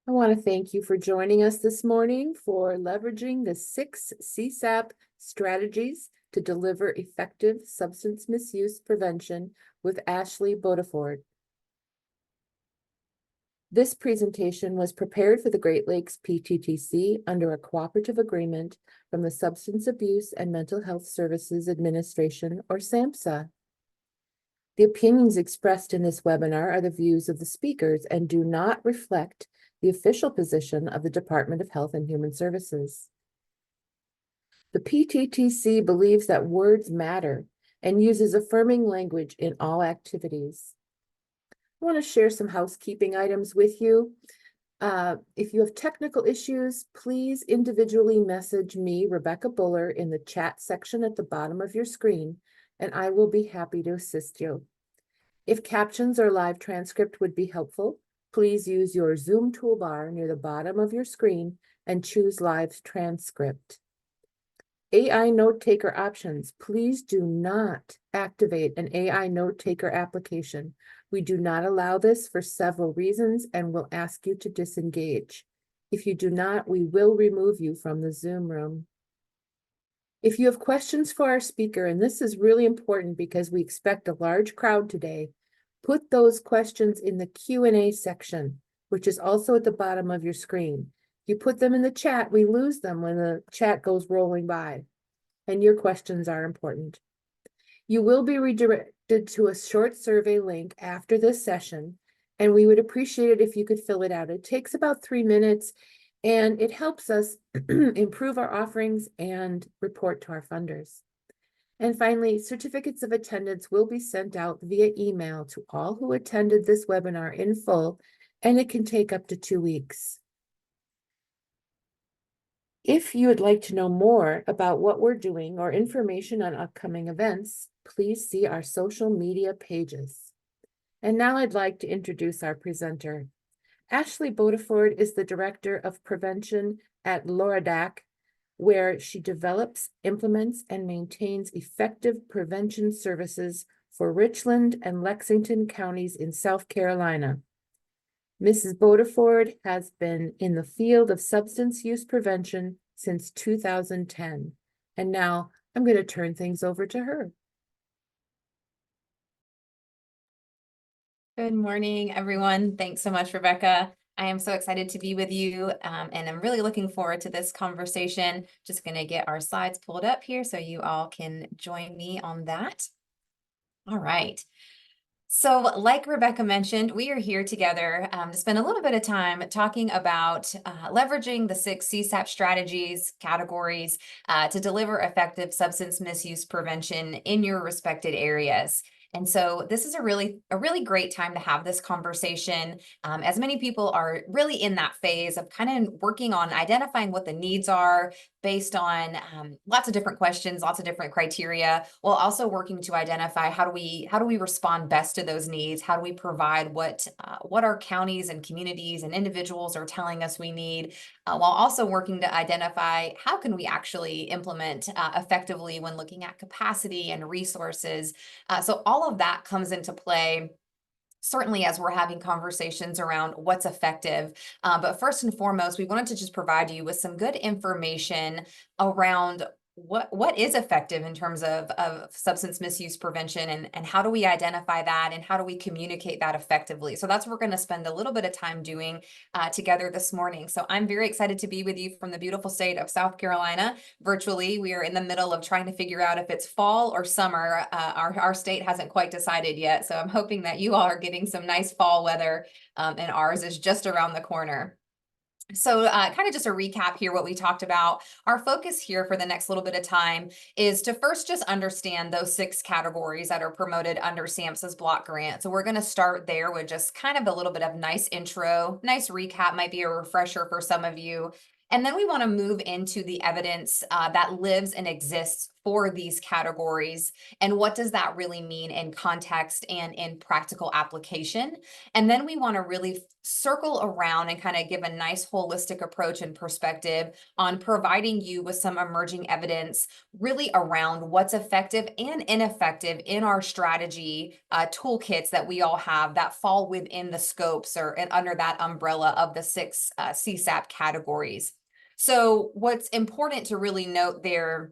I want to thank you for joining us this morning for leveraging the 6 CSAP strategies to deliver effective substance misuse prevention with Ashley Bodeford. This presentation was prepared for the Great Lakes PTTC under a cooperative agreement from the Substance Abuse and Mental Health Services Administration, or SAMHSA. The opinions expressed in this webinar are the views of the speakers and do not reflect the official position of the Department of Health and Human Services. The PTTC believes that words matter and uses affirming language in all activities. I want to share some housekeeping items with you. If you have technical issues, please individually message me, Rebecca Buller, in the chat section at the bottom of your screen, and I will be happy to assist you. If captions or live transcript would be helpful, please use your Zoom toolbar near the bottom of your screen and choose live transcript. AI note taker options. Please do not activate an AI note taker application. We do not allow this for several reasons and will ask you to disengage. If you do not, we will remove you from the Zoom room. If you have questions for our speaker, and this is really important because we expect a large crowd today, put those questions in the Q&A section, which is also at the bottom of your screen. If you put them in the chat, we lose them when the chat goes rolling by, and your questions are important. You will be redirected to a short survey link after this session, and we would appreciate it if you could fill it out. It takes about 3 minutes, and it helps us improve our offerings and report to our funders. And finally, certificates of attendance will be sent out via email to all who attended this webinar in full, and it can take up to 2 weeks. If you would like to know more about what we're doing or information on upcoming events, please see our social media pages. And now I'd like to introduce our presenter. Ashley Bodeford is the Director of Prevention at LORADAC, where she develops, implements, and maintains effective prevention services for Richland and Lexington counties in South Carolina. Mrs. Bodeford has been in the field of substance use prevention since 2010. And now I'm going to turn things over to her. Good morning, everyone. Thanks so much, Rebecca. I am so excited to be with you, and I'm really looking forward to this conversation. Just going to get our slides pulled up here so you all can join me on that. All right. So like Rebecca mentioned, we are here together to spend a little bit of time talking about leveraging the 6 CSAP strategies, categories to deliver effective substance misuse prevention in your respected areas. And so this is a really great time to have this conversation, as many people are really in that phase of kind of working on identifying what the needs are based on lots of different questions, lots of different criteria, while also working to identify how do we respond best to those needs? How do we provide what our counties and communities and individuals are telling us we need, while also working to identify how can we actually implement effectively when looking at capacity and resources. So all of that comes into play certainly as we're having conversations around what's effective. But first and foremost, we wanted to just provide you with some good information around what is effective in terms of substance misuse prevention, and how do we identify that, and how do we communicate that effectively. So that's what we're going to spend a little bit of time doing together this morning. So I'm very excited to be with you from the beautiful state of South Carolina virtually. We are in the middle of trying to figure out if it's fall or summer. Our state hasn't quite decided yet. So I'm hoping that you all are getting some nice fall weather, and ours is just around the corner. So kind of just a recap here, what we talked about. Our focus here for the next little bit of time is to first just understand those 6 categories that are promoted under SAMHSA's block grant. So we're going to start there with just kind of a little bit of nice intro, nice recap, might be a refresher for some of you. And then we want to move into the evidence that lives and exists for these categories, and what does that really mean in context and in practical application. And then we want to really circle around and kind of give a nice holistic approach and perspective on providing you with some emerging evidence really around what's effective and ineffective in our strategy toolkits that we all have that fall within the scopes or under that umbrella of the 6 CSAP categories. So what's important to really note there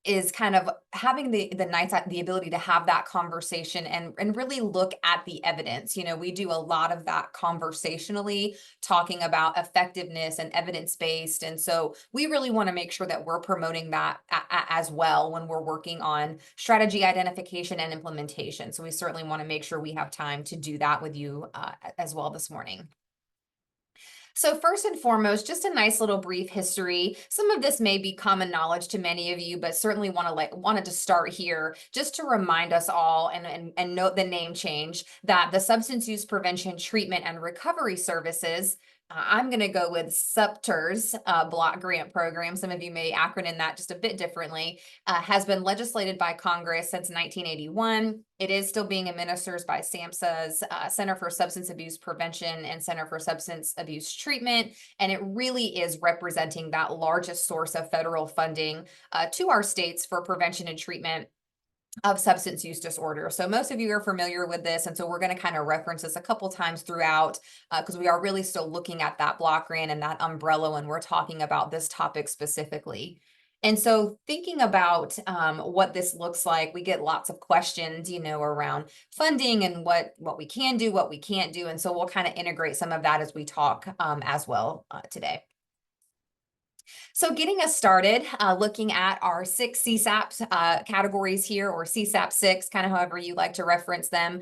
is kind of having the ability to have that conversation and really look at the evidence. You know, we do a lot of that conversationally, talking about effectiveness and evidence-based. And so we really want to make sure that we're promoting that as well when we're working on strategy identification and implementation. So we certainly want to make sure we have time to do that with you as well this morning. So first and foremost, just a nice little brief history. Some of this may be common knowledge to many of you, but certainly wanted to start here just to remind us all and note the name change that the Substance Use Prevention, Treatment, and Recovery Services, I'm going to go with SUPTRS block grant program. Some of you may acronym that just a bit differently, has been legislated by Congress since 1981. It is still being administered by SAMHSA's Center for Substance Abuse Prevention and Center for Substance Abuse Treatment. And it really is representing that largest source of federal funding to our states for prevention and treatment of substance use disorder. So most of you are familiar with this. And so we're going to kind of reference this a couple times throughout because we are really still looking at that block grant and that umbrella when we're talking about this topic specifically. And so thinking about what this looks like, we get lots of questions, you know, around funding and what we can do, what we can't do. And so we'll kind of integrate some of that as we talk as well today. So getting us started, looking at our 6 CSAP categories here, or CSAP 6, kind of however you like to reference them.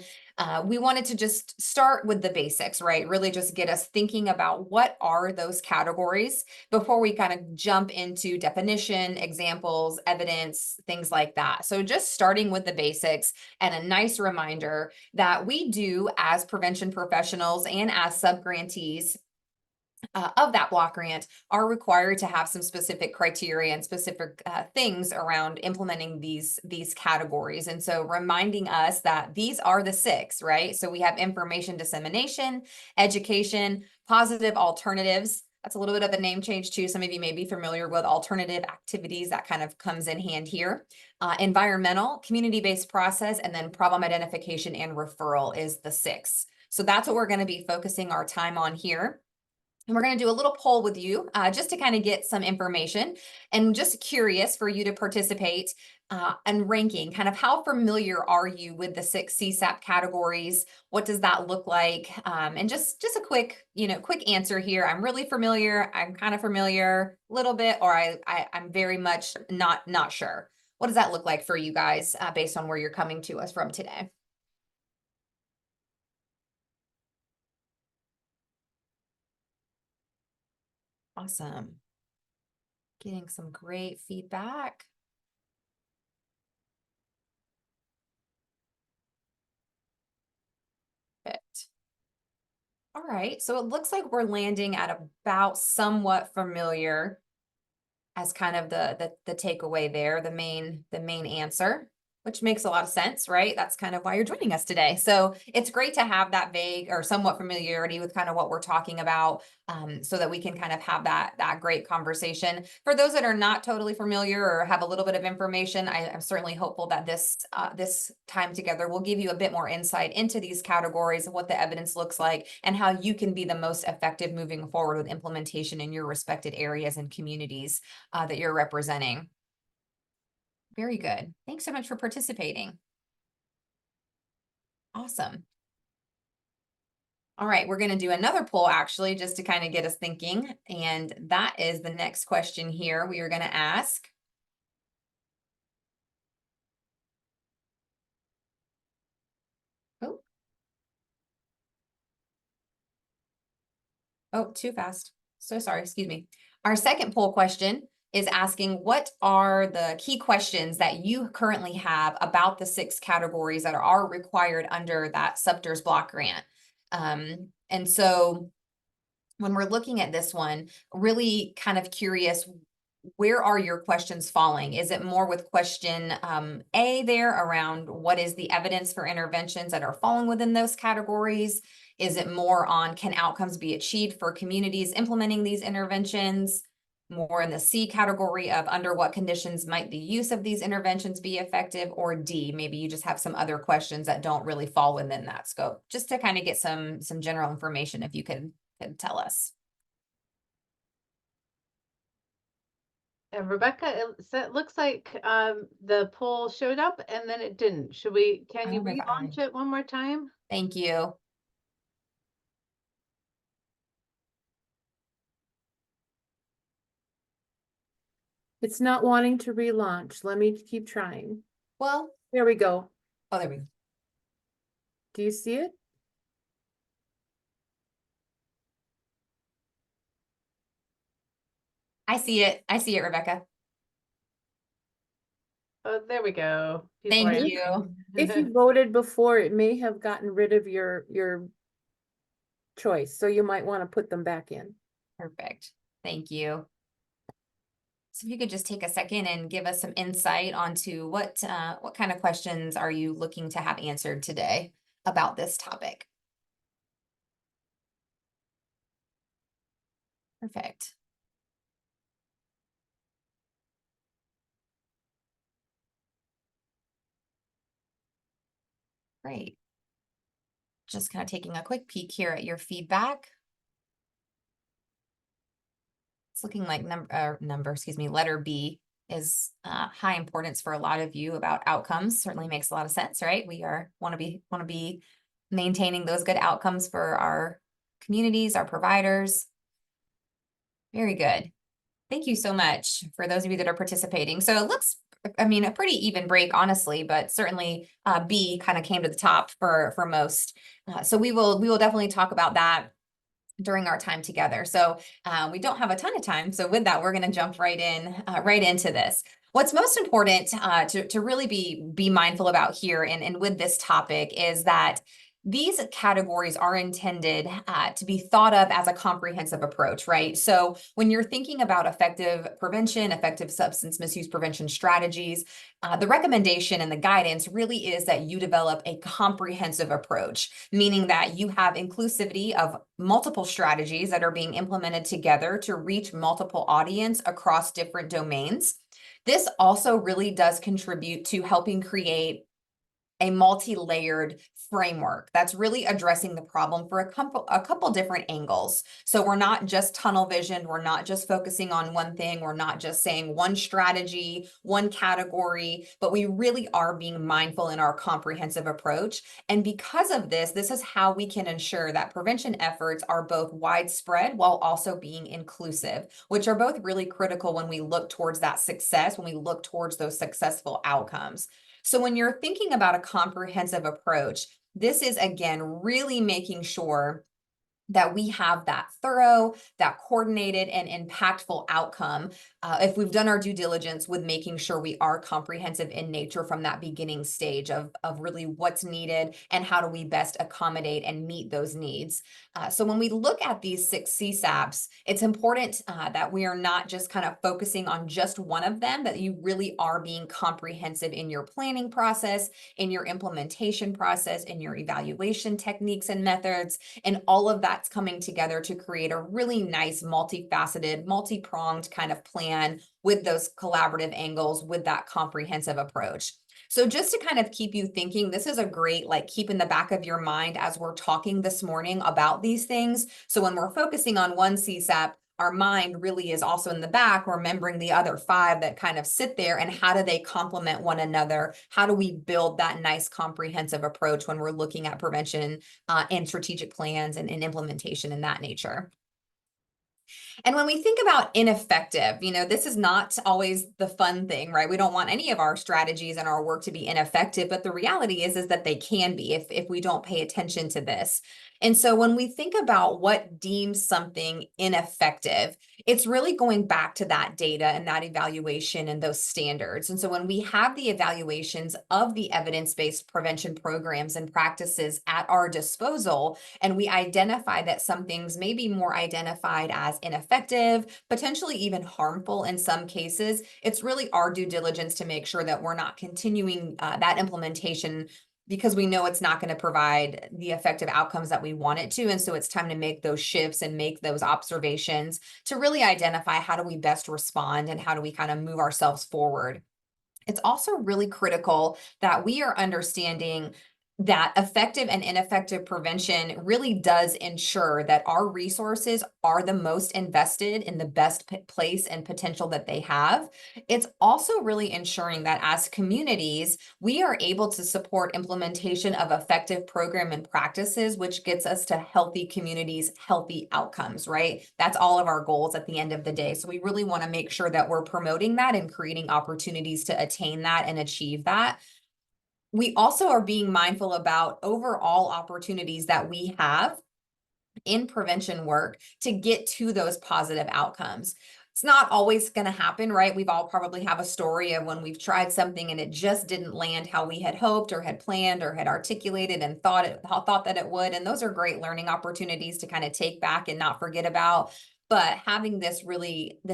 We wanted to just start with the basics, right? Really just get us thinking about what are those categories before we kind of jump into definition, examples, evidence, things like that. So just starting with the basics and a nice reminder that we do as prevention professionals and as subgrantees of that block grant are required to have some specific criteria and specific things around implementing these categories. And so reminding us that these are the 6, right? So we have information dissemination, education, positive alternatives. That's a little bit of a name change too. Some of you may be familiar with alternative activities. That kind of comes in hand here. Environmental, community-based process, and then problem identification and referral is the 6. So that's what we're going to be focusing our time on here. And we're going to do a little poll with you just to kind of get some information, and just curious for you to participate and ranking kind of how familiar are you with the 6 CSAP categories? What does that look like? And just a quick answer here. I'm really familiar. I'm kind of familiar a little bit, or I'm very much not sure. What does that look like for you guys based on where you're coming to us from today? Awesome. Getting some great feedback. Perfect. All right, so it looks like we're landing at about somewhat familiar as kind of the takeaway there, the main answer, which makes a lot of sense, right? That's kind of why you're joining us today. So it's great to have that vague or somewhat familiarity with kind of what we're talking about, so that we can kind of have that great conversation. For those that are not totally familiar or have a little bit of information, I'm certainly hopeful that this time together will give you a bit more insight into these categories, what the evidence looks like, and how you can be the most effective moving forward with implementation in your respected areas and communities that you're representing. Very good. Thanks so much for participating. Awesome. All right, we're going to do another poll actually, just to kind of get us thinking. And that is the next question here we are going to ask. Oh, too fast. So sorry, excuse me. Our second poll question is asking, what are the key questions that you currently have about the 6 categories that are required under that SUPTRS block grant? And so when we're looking at this one, really kind of curious, where are your questions falling? Is it more with question A there around what is the evidence for interventions that are falling within those categories? Is it more on can outcomes be achieved for communities implementing these interventions? More in the C category of under what conditions might the use of these interventions be effective? Or D, maybe you just have some other questions that don't really fall within that scope, just to kind of get some general information if you could tell us. Rebecca, it looks like the poll showed up and then it didn't. Can you Oh my God. relaunch it one more time? Thank you. It's not wanting to relaunch. Let me keep trying. Well, There we go. oh, there we go. Do you see it? I see it. I see it, Rebecca. Oh, there we go. People Thank are you. answering. If you voted before, it may have gotten rid of your choice, so you might want to put them back in. Perfect. Thank you. So if you could just take a second and give us some insight onto what kind of questions are you looking to have answered today about this topic? Perfect. Great. Just kind of taking a quick peek here at your feedback. It's looking like letter B is high importance for a lot of you about outcomes. Certainly makes a lot of sense, right? We want to be maintaining those good outcomes for our communities, our providers. Very good. Thank you so much for those of you that are participating. So it looks, I mean, a pretty even break, honestly, but certainly B kind of came to the top for most. So we will definitely talk about that during our time together. So we don't have a ton of time. So with that, we're going to jump right into this. What's most important to really be mindful about here and with this topic is that these categories are intended to be thought of as a comprehensive approach, right? So when you're thinking about effective prevention, effective substance misuse prevention strategies, the recommendation and the guidance really is that you develop a comprehensive approach, meaning that you have inclusivity of multiple strategies that are being implemented together to reach multiple audience across different domains. This also really does contribute to helping create a multi-layered framework that's really addressing the problem for a couple different angles. So we're not just tunnel vision, we're not just focusing on one thing, we're not just saying one strategy, one category, but we really are being mindful in our comprehensive approach. And because of this is how we can ensure that prevention efforts are both widespread while also being inclusive, which are both really critical when we look towards that success, when we look towards those successful outcomes. So when you're thinking about a comprehensive approach, this is, again, really making sure that we have that thorough, that coordinated and impactful outcome if we've done our due diligence with making sure we are comprehensive in nature from that beginning stage of really what's needed and how do we best accommodate and meet those needs. So when we look at these 6 CSAPs, it's important that we are not just kind of focusing on just one of them, that you really are being comprehensive in your planning process, in your implementation process, in your evaluation techniques and methods, and all of that's coming together to create a really nice multifaceted, multi-pronged kind of plan with those collaborative angles, with that comprehensive approach. So just to kind of keep you thinking, this is a great, keep in the back of your mind as we're talking this morning about these things. So when we're focusing on one CSAP, our mind really is also in the back, remembering the other 5 that kind of sit there and how do they complement one another? How do we build that nice comprehensive approach when we're looking at prevention and strategic plans and implementation in that nature? And when we think about ineffective, this is not always the fun thing, right? We don't want any of our strategies and our work to be ineffective, but the reality is that they can be if we don't pay attention to this. And so when we think about what deems something ineffective, it's really going back to that data and that evaluation and those standards. And so when we have the evaluations of the evidence-based prevention programs and practices at our disposal, and we identify that some things may be more identified as ineffective ineffective, potentially even harmful in some cases, it's really our due diligence to make sure that we're not continuing that implementation because we know it's not going to provide the effective outcomes that we want it to. And so it's time to make those shifts and make those observations to really identify how do we best respond and how do we kind of move ourselves forward. It's also really critical that we are understanding that effective and ineffective prevention really does ensure that our resources are the most invested in the best place and potential that they have. It's also really ensuring that as communities, we are able to support implementation of effective program and practices, which gets us to healthy communities, healthy outcomes, right? That's all of our goals at the end of the day. So we really want to make sure that we're promoting that and creating opportunities to attain that and achieve that. We also are being mindful about overall opportunities that we have in prevention work to get to those positive outcomes. It's not always going to happen, right? We've all probably have a story of when we've tried something and it just didn't land how we had hoped or had planned or had articulated and thought that it would. And those are great learning opportunities to kind of take back and not forget about. But having this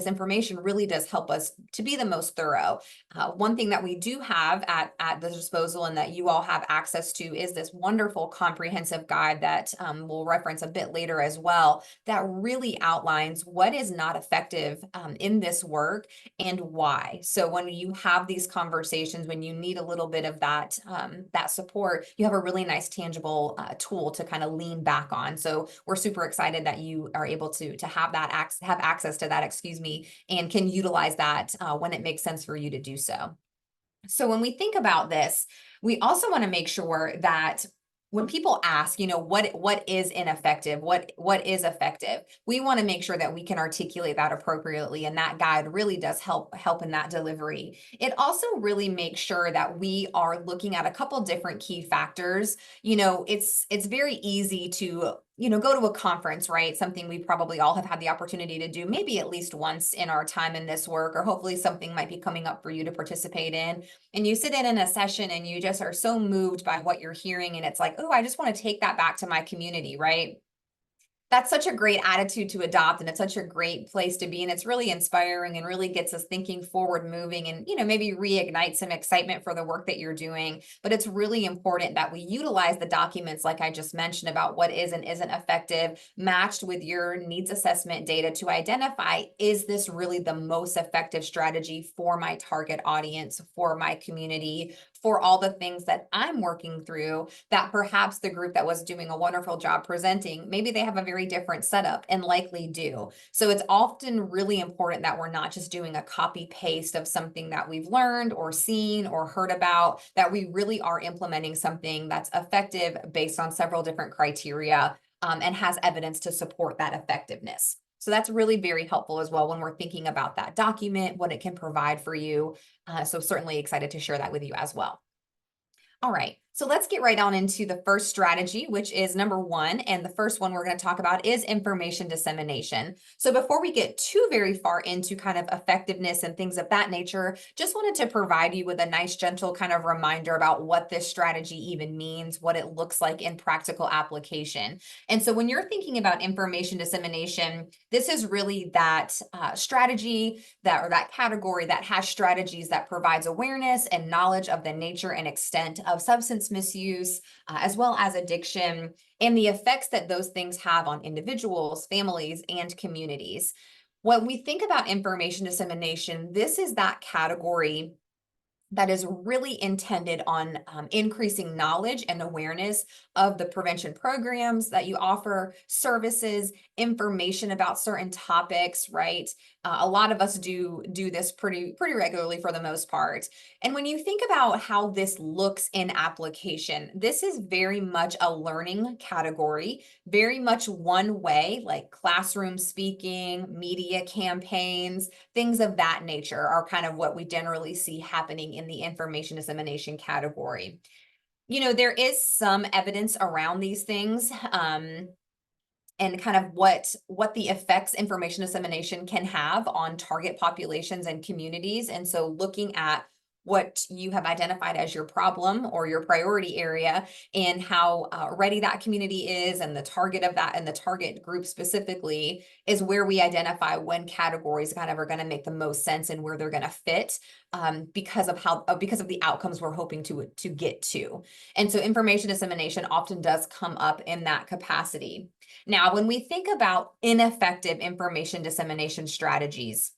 information really does help us to be the most thorough. One thing that we do have at the disposal and that you all have access to is this wonderful comprehensive guide that we'll reference a bit later as well, that really outlines what is not effective in this work and why. So when you have these conversations, when you need a little bit of that support, you have a really nice tangible tool to kind of lean back on. So we're super excited that you are able to have access to that, and can utilize that when it makes sense for you to do so. So when we think about this, we also want to make sure that when people ask, what is ineffective, what is effective, we want to make sure that we can articulate that appropriately, and that guide really does help in that delivery. It also really makes sure that we are looking at a couple different key factors. It's very easy to go to a conference, right? Something we probably all have had the opportunity to do maybe at least once in our time in this work, or hopefully something might be coming up for you to participate in. And you sit in a session and you just are so moved by what you're hearing. And it's like, oh, I just want to take that back to my community, right? That's such a great attitude to adopt, and it's such a great place to be. And it's really inspiring and really gets us thinking forward, moving, and, maybe reignite some excitement for the work that you're doing. But it's really important that we utilize the documents, like I just mentioned, about what is and isn't effective, matched with your needs assessment data to identify, is this really the most effective strategy for my target audience, for my community, for all the things that I'm working through, that perhaps the group that was doing a wonderful job presenting, maybe they have a very different setup, and likely do. So it's often really important that we're not just doing a copy paste of something that we've learned or seen or heard about, that we really are implementing something that's effective based on several different criteria, and has evidence to support that effectiveness. So that's really very helpful as well when we're thinking about that document, what it can provide for you. So certainly excited to share that with you as well. All right, so let's get right on into the first strategy, which is number 1. And the first one we're going to talk about is information dissemination. So before we get too very far into kind of effectiveness and things of that nature, just wanted to provide you with a nice, gentle kind of reminder about what this strategy even means, what it looks like in practical application. And so when you're thinking about information dissemination, this is really that strategy or that category that has strategies that provides awareness and knowledge of the nature and extent of substance misuse, as well as addiction, and the effects that those things have on individuals, families, and communities. When we think about information dissemination, this is that category that is really intended on increasing knowledge and awareness of the prevention programs that you offer, services, information about certain topics, right? A lot of us do this pretty regularly for the most part. And when you think about how this looks in application, this is very much a learning category, very much one way, like classroom speaking, media campaigns, things of that nature are kind of what we generally see happening in the information dissemination category. There is some evidence around these things, and kind of what the effects information dissemination can have on target populations and communities. And so looking at what you have identified as your problem or your priority area, and how ready that community is, and the target of that, and the target group specifically is where we identify when categories kind of are going to make the most sense and where they're going to fit, because of the outcomes we're hoping to get to. And so information dissemination often does come up in that capacity. Now, when we think about ineffective information dissemination strategies,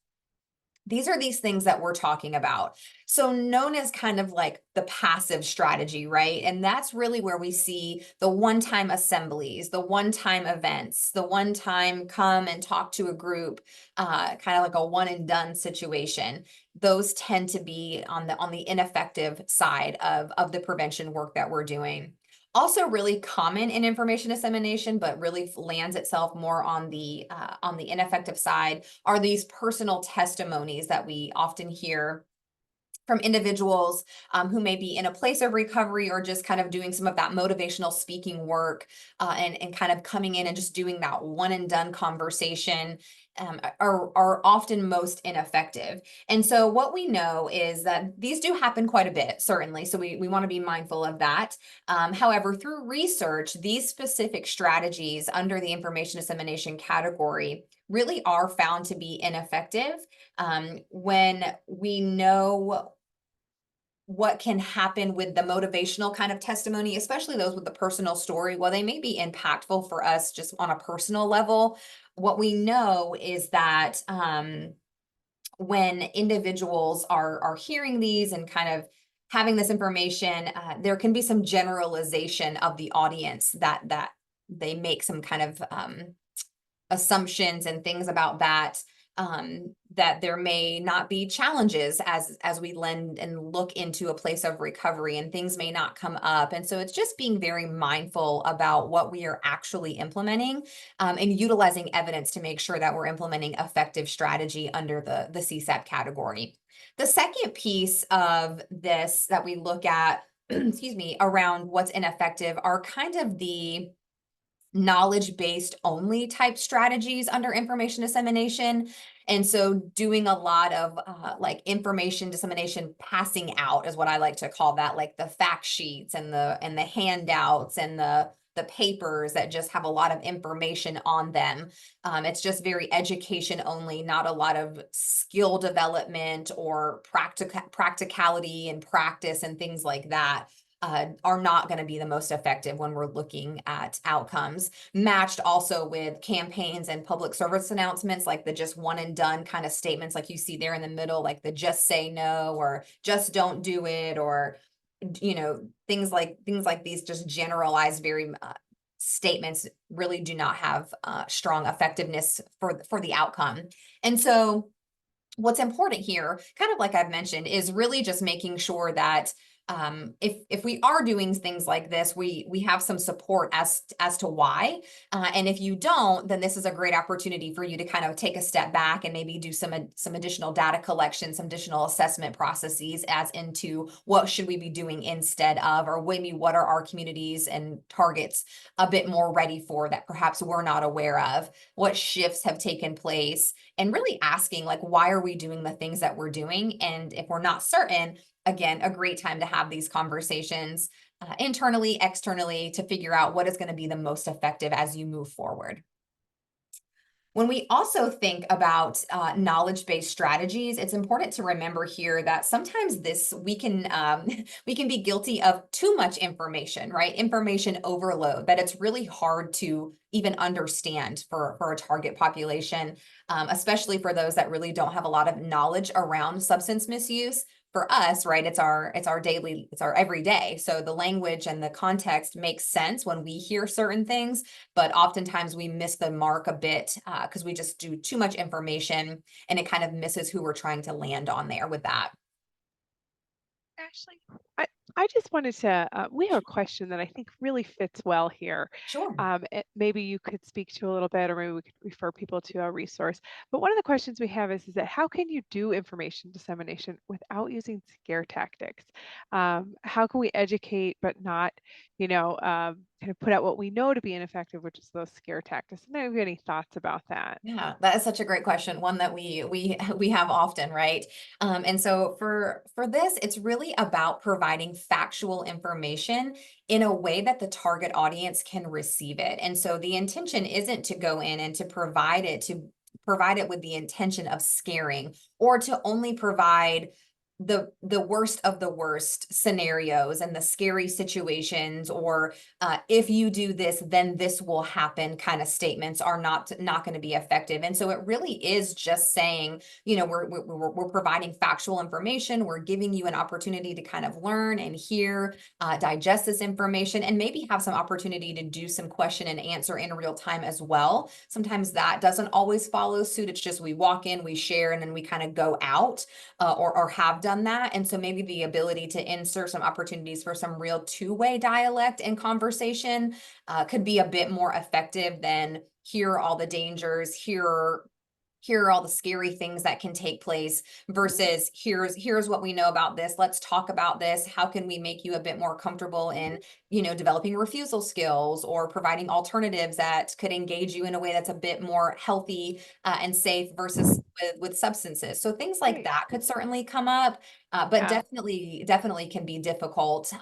these are these things that we're talking about. So known as kind of like the passive strategy, right? And that's really where we see the one-time assemblies, the one-time events, the one-time come and talk to a group, kind of like a one and done situation. Those tend to be on the ineffective side of the prevention work that we're doing. Also really common in information dissemination, but really lands itself more on the ineffective side, are these personal testimonies that we often hear from individuals who may be in a place of recovery, or just kind of doing some of that motivational speaking work, and kind of coming in and just doing that one and done conversation, are often most ineffective. And so what we know is that these do happen quite a bit, certainly. So we want to be mindful of that. However, through research, these specific strategies under the information dissemination category really are found to be ineffective when we know what can happen with the motivational kind of testimony, especially those with the personal story. While they may be impactful for us just on a personal level, what we know is that when individuals are hearing these and kind of having this information, there can be some generalization of the audience that they make some kind of assumptions and things about that, that there may not be challenges as we lend and look into a place of recovery, and things may not come up. And so it's just being very mindful about what we are actually implementing, and utilizing evidence to make sure that we're implementing effective strategy under the CSAP category. The second piece of this that we look at, excuse me, around what's ineffective are kind of the knowledge-based only type strategies under information dissemination. And so doing a lot of like information dissemination passing out is what I like to call that, like the fact sheets and the handouts and the papers that just have a lot of information on them. It's just very education only, not a lot of skill development or practicality and practice and things like that. Are not going to be the most effective when we're looking at outcomes, matched also with campaigns and public service announcements, like the just one and done kind of statements, like you see there in the middle, like the just say no, or just don't do it, or, you know, things like these just generalized, very statements really do not have strong effectiveness for the outcome. And so what's important here, kind of like I've mentioned, is really just making sure that if we are doing things like this, we have some support as to why. And if you don't, then this is a great opportunity for you to kind of take a step back and maybe do some additional data collection, some additional assessment processes as into what should we be doing instead of, or maybe what are our communities and targets a bit more ready for that perhaps we're not aware of, what shifts have taken place, and really asking, like, why are we doing the things that we're doing? And if we're not certain, again, a great time to have these conversations internally, externally, to figure out what is going to be the most effective as you move forward. When we also think about knowledge-based strategies, it's important to remember here that sometimes we can be guilty of too much information, right? Information overload, that it's really hard to even understand for a target population, especially for those that really don't have a lot of knowledge around substance misuse. For us, right, it's our everyday. So the language and the context makes sense when we hear certain things, but oftentimes we miss the mark a bit because we just do too much information, and it kind of misses who we're trying to land on there with that. Ashley, I just wanted to, we have a question that I think really fits well here. Sure. Maybe you could speak to a little bit, or maybe we could refer people to a resource. But one of the questions we have is that how can you do information dissemination without using scare tactics? How can we educate but not, kind of put out what we know to be ineffective, which is those scare tactics? And have you any thoughts about that? Yeah, that is such a great question, one that we have often, right? And so for this, it's really about providing factual information in a way that the target audience can receive it. And so the intention isn't to go in and to provide it with the intention of scaring, or to only provide the worst of the worst scenarios and the scary situations, or if you do this, then this will happen kind of statements are not going to be effective. And so it really is just saying, we're providing factual information. We're giving you an opportunity to kind of learn and hear, digest this information, and maybe have some opportunity to do some question and answer in real time as well. Sometimes that doesn't always follow suit. It's just we walk in, we share, and then we kind of go out, or have done that. And so maybe the ability to insert some opportunities for some real two-way dialect and conversation could be a bit more effective than here are all the dangers, here are all the scary things that can take place, versus here's what we know about this. Let's talk about this. How can we make you a bit more comfortable in, developing refusal skills, or providing alternatives that could engage you in a way that's a bit more healthy and safe, versus with substances. So things like Right. that could certainly come up, but Yeah. definitely can be difficult.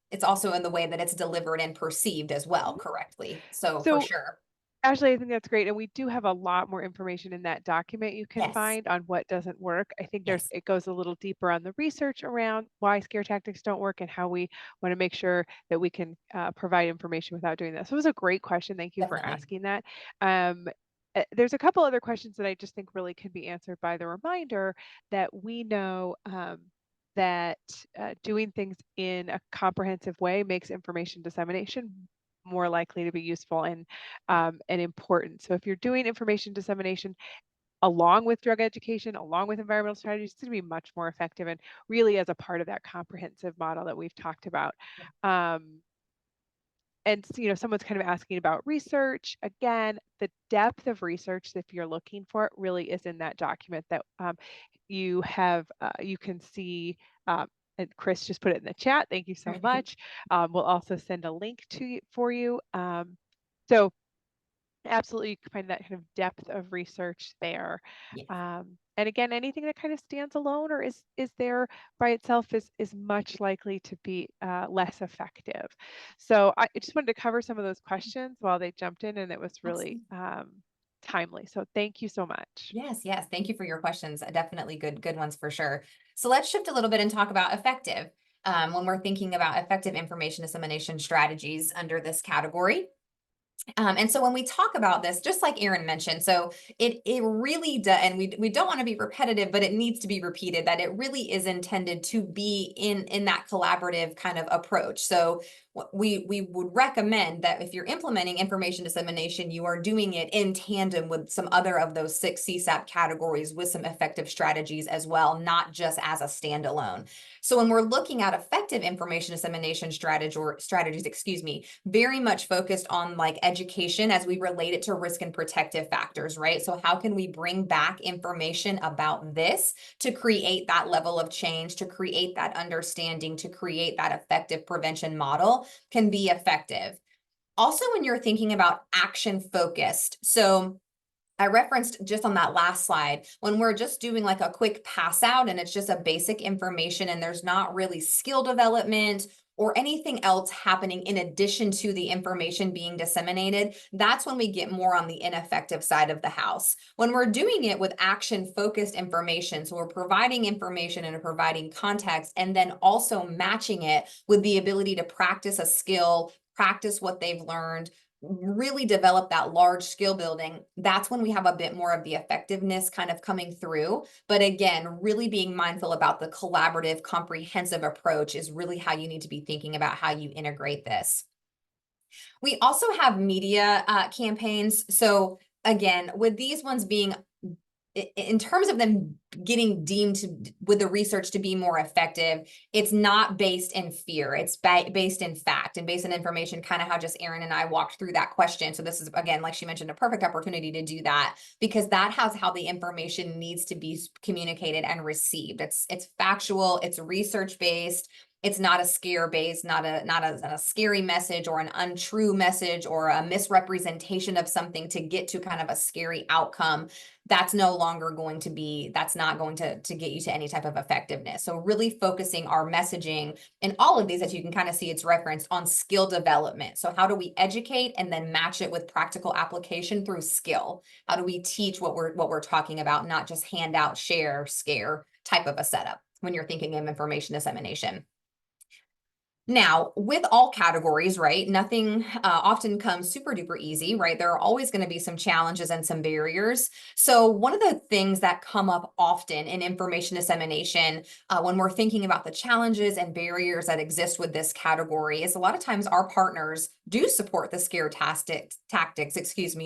It's also in the way that it's delivered and perceived as well Mhm. correctly. So for So sure. Ashley, I think that's great. And we do have a lot more information in that document you can Yes. find on what doesn't work. I think Yes. it goes a little deeper on the research around why scare tactics don't work and how we want to make sure that we can provide information without doing that. So it was a great question. Thank you for Definitely. asking that. Um, there's a couple other questions that I just think really can be answered by the reminder that we know that doing things in a comprehensive way makes information dissemination more likely to be useful and important. So if you're doing information dissemination along with drug education, along with environmental strategies, it's going to be much more effective and really as a part of that comprehensive model that we've talked about. And someone's kind of asking about research. Again, the depth of research, if you're looking for it, really is in that document that you have. You can see. And Chris just put it in the chat. Thank you so much. We'll also send a link for you. So absolutely, you can find that kind of depth of research there. Yes. And again, anything that kind of stands alone or is there by itself is much likely to be less effective. So I just wanted to cover some of those questions while they jumped in, and it was really timely. So thank you so much. Yes, yes. Thank you for your questions. Definitely good ones for sure. So let's shift a little bit and talk about effective. When we're thinking about effective information dissemination strategies under this category. And so when we talk about this, just like Erin mentioned, so it really does, and we don't want to be repetitive, but it needs to be repeated, that it really is intended to be in that collaborative kind of approach. So we would recommend that if you're implementing information dissemination, you are doing it in tandem with some other of those 6 CSAP categories with some effective strategies as well, not just as a standalone. So when we're looking at effective information dissemination strategies, very much focused on like education as we relate it to risk and protective factors, right? So how can we bring back information about this to create that level of change, to create that understanding, to create that effective prevention model can be effective. Also, when you're thinking about action focused, so I referenced just on that last slide, when we're just doing like a quick pass out and it's just a basic information and there's not really skill development or anything else happening in addition to the information being disseminated, that's when we get more on the ineffective side of the house. When we're doing it with action-focused information, so we're providing information and providing context, and then also matching it with the ability to practice a skill, practice what they've learned, really develop that large skill building, that's when we have a bit more of the effectiveness kind of coming through. But again, really being mindful about the collaborative, comprehensive approach is really how you need to be thinking about how you integrate this. We also have media campaigns. So again, with these ones being in terms of them getting deemed with the research to be more effective, it's not based in fear. It's based in fact and based on information, kind of how just Erin and I walked through that question. So this is, again, like she mentioned, a perfect opportunity to do that, because that has how the information needs to be communicated and received. It's factual, it's research based. It's not a scare based, not a scary message or an untrue message or a misrepresentation of something to get to kind of a scary outcome. That's no longer going to be, that's not going to get you to any type of effectiveness. So really focusing our messaging in all of these, as you can kind of see, it's referenced on skill development. So how do we educate and then match it with practical application through skill? How do we teach what we're talking about, not just hand out, share, scare type of a setup when you're thinking of information dissemination? Now, with all categories, right, nothing often comes super duper easy, right? There are always going to be some challenges and some barriers. So one of the things that come up often in information dissemination when we're thinking about the challenges and barriers that exist with this category is a lot of times our partners do support the scare tactics,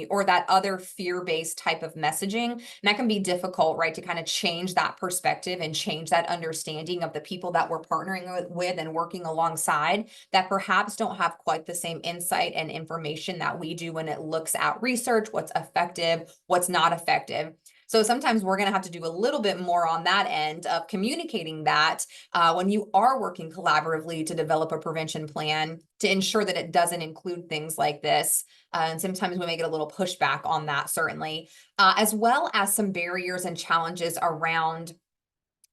or that other fear-based type of messaging. And that can be difficult, right, to kind of change that perspective and change that understanding of the people that we're partnering with and working alongside that perhaps don't have quite the same insight and information that we do when it looks at research, what's effective, what's not effective. So sometimes we're going to have to do a little bit more on that end of communicating that when you are working collaboratively to develop a prevention plan to ensure that it doesn't include things like this. And sometimes we may get a little pushback on that, certainly, as well as some barriers and challenges around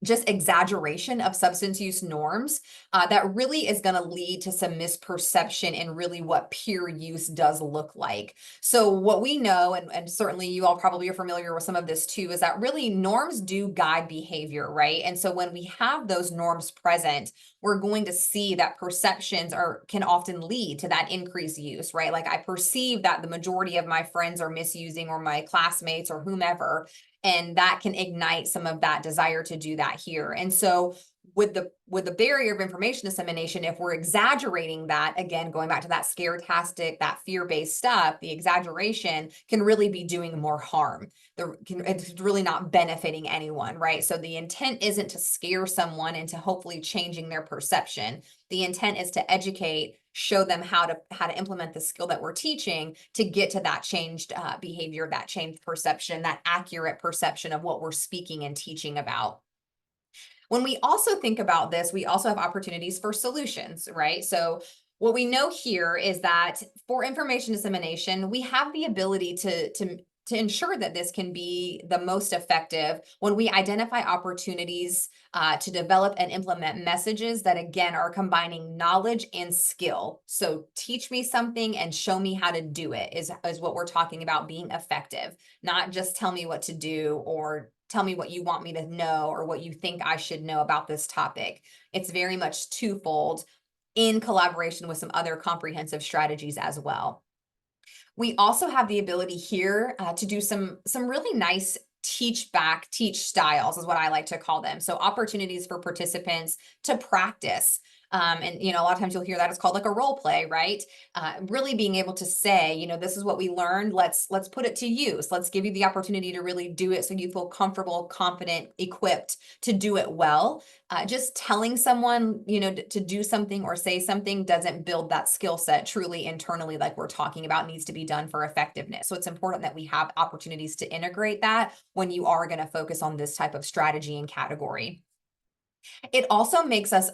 just exaggeration of substance use norms that really is going to lead to some misperception in really what peer use does look like. So what we know, and certainly you all probably are familiar with some of this too, is that really norms do guide behavior, right? And so when we have those norms present, we're going to see that perceptions can often lead to that increased use, right? Like I perceive that the majority of my friends are misusing, or my classmates or whomever, and that can ignite some of that desire to do that here. And so with the barrier of information dissemination, if we're exaggerating that, again, going back to that scare tactic, that fear-based stuff, the exaggeration can really be doing more harm. It's really not benefiting anyone, right? So the intent isn't to scare someone into hopefully changing their perception. The intent is to educate, show them how to implement the skill that we're teaching to get to that changed behavior, that changed perception, that accurate perception of what we're speaking and teaching about. When we also think about this, we also have opportunities for solutions, right? So what we know here is that for information dissemination, we have the ability to ensure that this can be the most effective when we identify opportunities to develop and implement messages that, again, are combining knowledge and skill. So teach me something and show me how to do it is what we're talking about being effective, not just tell me what to do or tell me what you want me to know or what you think I should know about this topic. It's very much twofold in collaboration with some other comprehensive strategies as well. We also have the ability here to do some really nice teach styles is what I like to call them. So opportunities for participants to practice. And, a lot of times you'll hear that it's called like a role play, right? Really being able to say, this is what we learned. Let's put it to use. Let's give you the opportunity to really do it so you feel comfortable, confident, equipped to do it well. Just telling someone, to do something or say something doesn't build that skill set truly internally, like we're talking about needs to be done for effectiveness. So it's important that we have opportunities to integrate that when you are going to focus on this type of strategy and category. It also makes us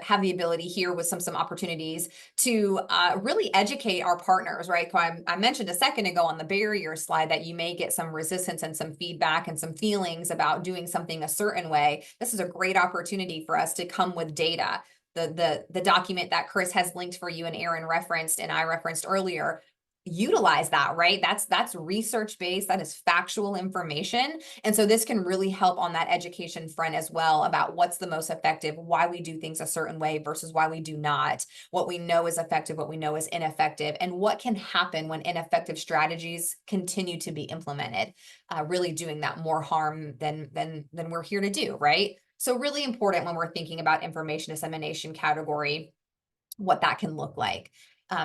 have the ability here with some opportunities to really educate our partners, right? I mentioned a second ago on the barrier slide that you may get some resistance and some feedback and some feelings about doing something a certain way. This is a great opportunity for us to come with data. The document that Chris has linked for you and Erin referenced and I referenced earlier, utilize that, right? That's research-based, that is factual information. And so this can really help on that education front as well about what's the most effective, why we do things a certain way versus why we do not, what we know is effective, what we know is ineffective, and what can happen when ineffective strategies continue to be implemented, really doing that more harm than we're here to do, right? So really important when we're thinking about information dissemination category, what that can look like.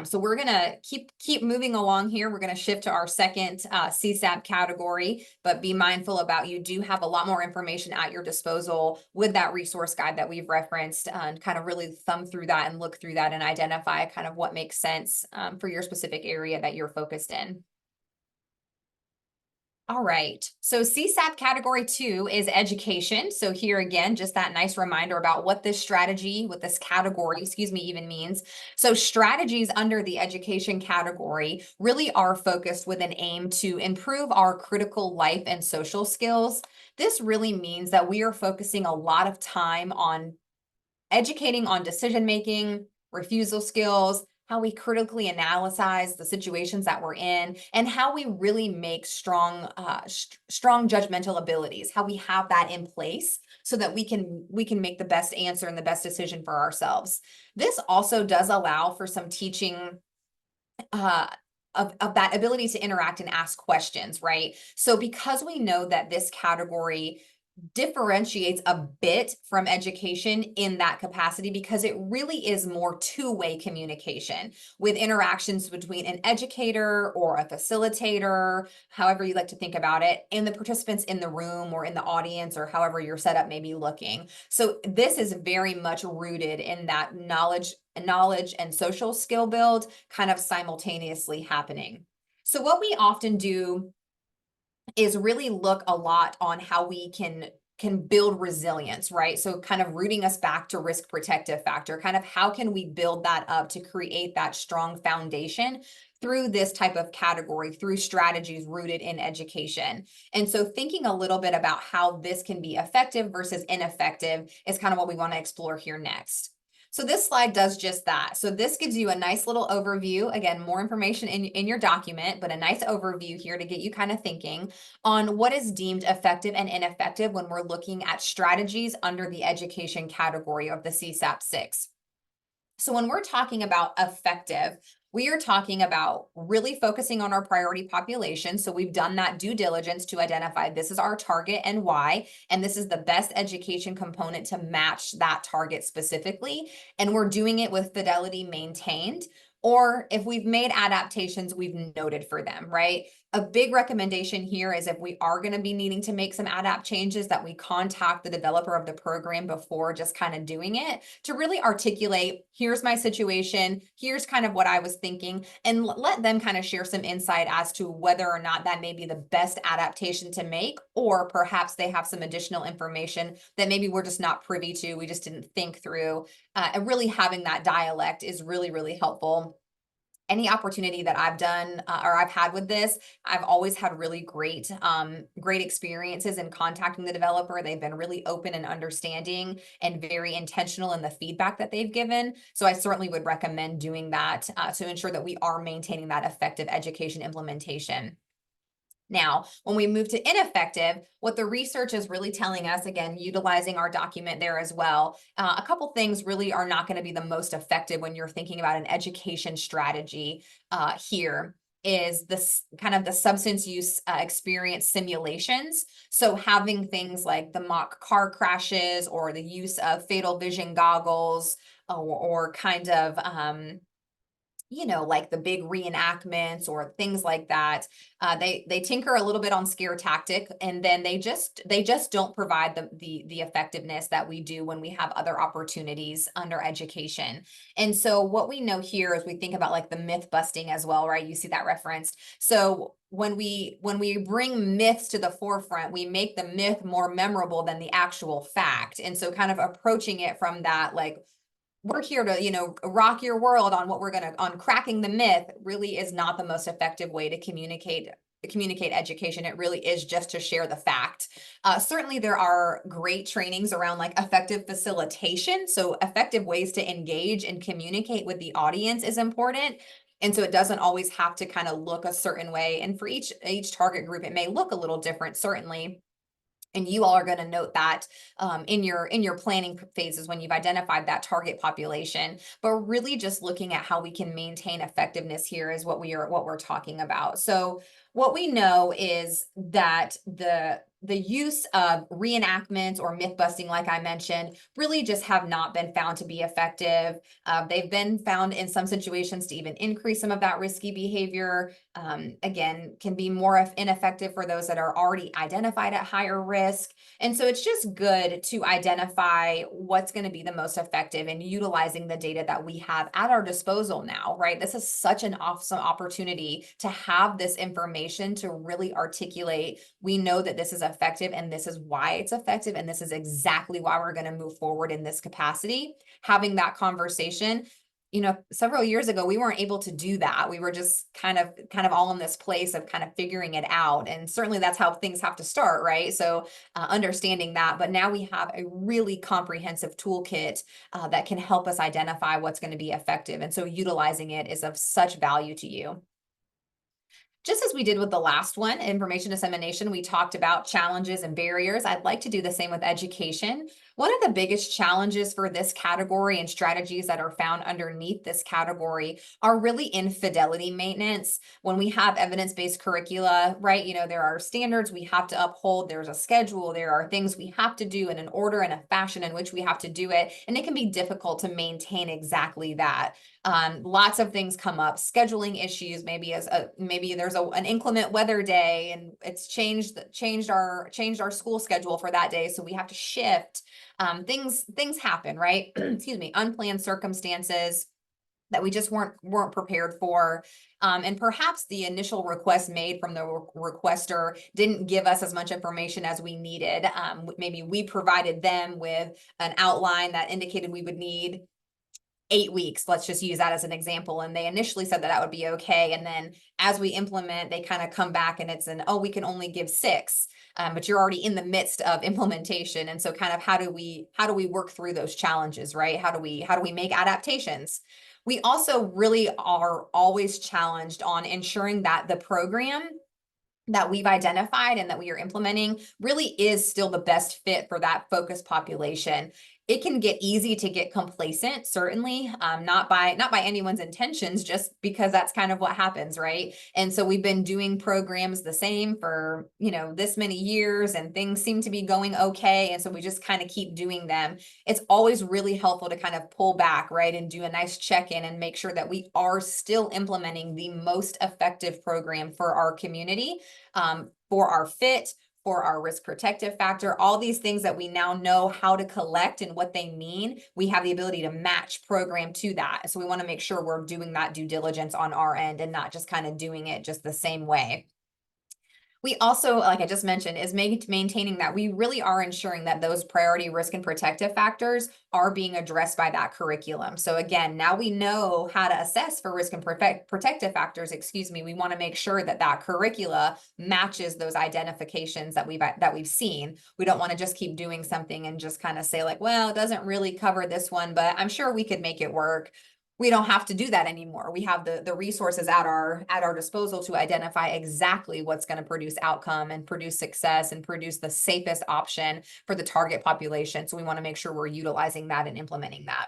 So we're gonna keep moving along here. We're gonna shift to our second CSAP category, but be mindful about you do have a lot more information at your disposal with that resource guide that we've referenced, and kind of really thumb through that and look through that and identify kind of what makes sense for your specific area that you're focused in. All right, so CSAP category 2 is education. So here again, just that nice reminder about what this strategy, what this category, excuse me, even means. So strategies under the education category really are focused with an aim to improve our critical life and social skills. This really means that we are focusing a lot of time on educating on decision making, refusal skills, how we critically analyze the situations that we're in, and how we really make strong judgmental abilities, how we have that in place so that we can make the best answer and the best decision for ourselves. This also does allow for some teaching of that ability to interact and ask questions, right? So because we know that this category differentiates a bit from education in that capacity, because it really is more two-way communication with interactions between an educator or a facilitator, however you like to think about it, and the participants in the room or in the audience, or however your setup may be looking. So this is very much rooted in that knowledge and social skill build kind of simultaneously happening. So what we often do is really look a lot on how we can build resilience, right? So kind of rooting us back to risk protective factor, kind of how can we build that up to create that strong foundation through this type of category, through strategies rooted in education. And so thinking a little bit about how this can be effective versus ineffective is kind of what we want to explore here next. So this slide does just that. So this gives you a nice little overview. Again, more information in your document, but a nice overview here to get you kind of thinking on what is deemed effective and ineffective when we're looking at strategies under the education category of the CSAP 6. So when we're talking about effective, we are talking about really focusing on our priority population. So we've done that due diligence to identify this is our target and why, and this is the best education component to match that target specifically. And we're doing it with fidelity maintained. Or if we've made adaptations, we've noted for them, right? A big recommendation here is if we are going to be needing to make some adapt changes, that we contact the developer of the program before just kind of doing it, to really articulate, here's my situation, here's kind of what I was thinking, and let them kind of share some insight as to whether or not that may be the best adaptation to make, or perhaps they have some additional information that maybe we're just not privy to, we just didn't think through. And really having that dialect is really, really helpful. Any opportunity that I've done or I've had with this, I've always had really great experiences in contacting the developer. They've been really open and understanding and very intentional in the feedback that they've given. So I certainly would recommend doing that to ensure that we are maintaining that effective education implementation. Now, when we move to ineffective, what the research is really telling us, again, utilizing our document there as well, a couple things really are not going to be the most effective when you're thinking about an education strategy here is this kind of the substance use experience simulations. So having things like the mock car crashes or the use of fatal vision goggles or kind of like the big reenactments or things like that. They tinker a little bit on scare tactic, and then they just don't provide the effectiveness that we do when we have other opportunities under education. And so what we know here is we think about like the myth busting as well, right? You see that referenced. So when we bring myths to the forefront, we make the myth more memorable than the actual fact. And so kind of approaching it from that, like, we're here to, rock your world on on cracking the myth, really is not the most effective way to communicate education. It really is just to share the fact. Certainly there are great trainings around like effective facilitation. So effective ways to engage and communicate with the audience is important. And so it doesn't always have to kind of look a certain way. And for each target group, it may look a little different, certainly. And you all are going to note that in your planning phases when you've identified that target population. But really just looking at how we can maintain effectiveness here is what we're talking about. So what we know is that the use of reenactments or myth busting, like I mentioned, really just have not been found to be effective. They've been found in some situations to even increase some of that risky behavior. Again, can be more ineffective for those that are already identified at higher risk. And so it's just good to identify what's going to be the most effective in utilizing the data that we have at our disposal now, right? This is such an awesome opportunity to have this information to really articulate. We know that this is effective and this is why it's effective. And this is exactly why we're going to move forward in this capacity. Having that conversation, several years ago, we weren't able to do that. We were just kind of all in this place of kind of figuring it out. And certainly that's how things have to start, right? So understanding that, but now we have a really comprehensive toolkit that can help us identify what's going to be effective. And so utilizing it is of such value to you. Just as we did with the last one, information dissemination, we talked about challenges and barriers. I'd like to do the same with education. One of the biggest challenges for this category and strategies that are found underneath this category are really infidelity maintenance. When we have evidence-based curricula, right, there are standards we have to uphold, there's a schedule, there are things we have to do in an order and a fashion in which we have to do it, and it can be difficult to maintain exactly that. Lots of things come up, scheduling issues, maybe there's an inclement weather day and it's changed our school schedule for that day, so we have to shift. Things happen, right? Excuse me, unplanned circumstances that we just weren't prepared for. And perhaps the initial request made from the requester didn't give us as much information as we needed. Maybe we provided them with an outline that indicated we would need 8 weeks. Let's just use that as an example. And they initially said that would be okay. And then as we implement, they kind of come back and it's we can only give 6. But you're already in the midst of implementation. And so kind of how do we work through those challenges, right? How do we make adaptations? We also really are always challenged on ensuring that the program that we've identified and that we are implementing really is still the best fit for that focus population. It can get easy to get complacent, certainly, not by anyone's intentions, just because that's kind of what happens, right? And so we've been doing programs the same for, this many years, and things seem to be going okay. And so we just kind of keep doing them. It's always really helpful to kind of pull back, right? And do a nice check-in and make sure that we are still implementing the most effective program for our community, for our fit, for our risk protective factor, all these things that we now know how to collect and what they mean. We have the ability to match program to that. So we want to make sure we're doing that due diligence on our end and not just kind of doing it just the same way. We also, like I just mentioned, is maintaining that we really are ensuring that those priority risk and protective factors are being addressed by that curriculum. So again, now we know how to assess for risk and protective factors, we want to make sure that that curricula matches those identifications that we've seen. We don't want to just keep doing something and just kind of say like, well, it doesn't really cover this one, but I'm sure we could make it work. We don't have to do that anymore. We have the resources at our disposal to identify exactly what's going to produce outcome and produce success and produce the safest option for the target population. So we want to make sure we're utilizing that and implementing that.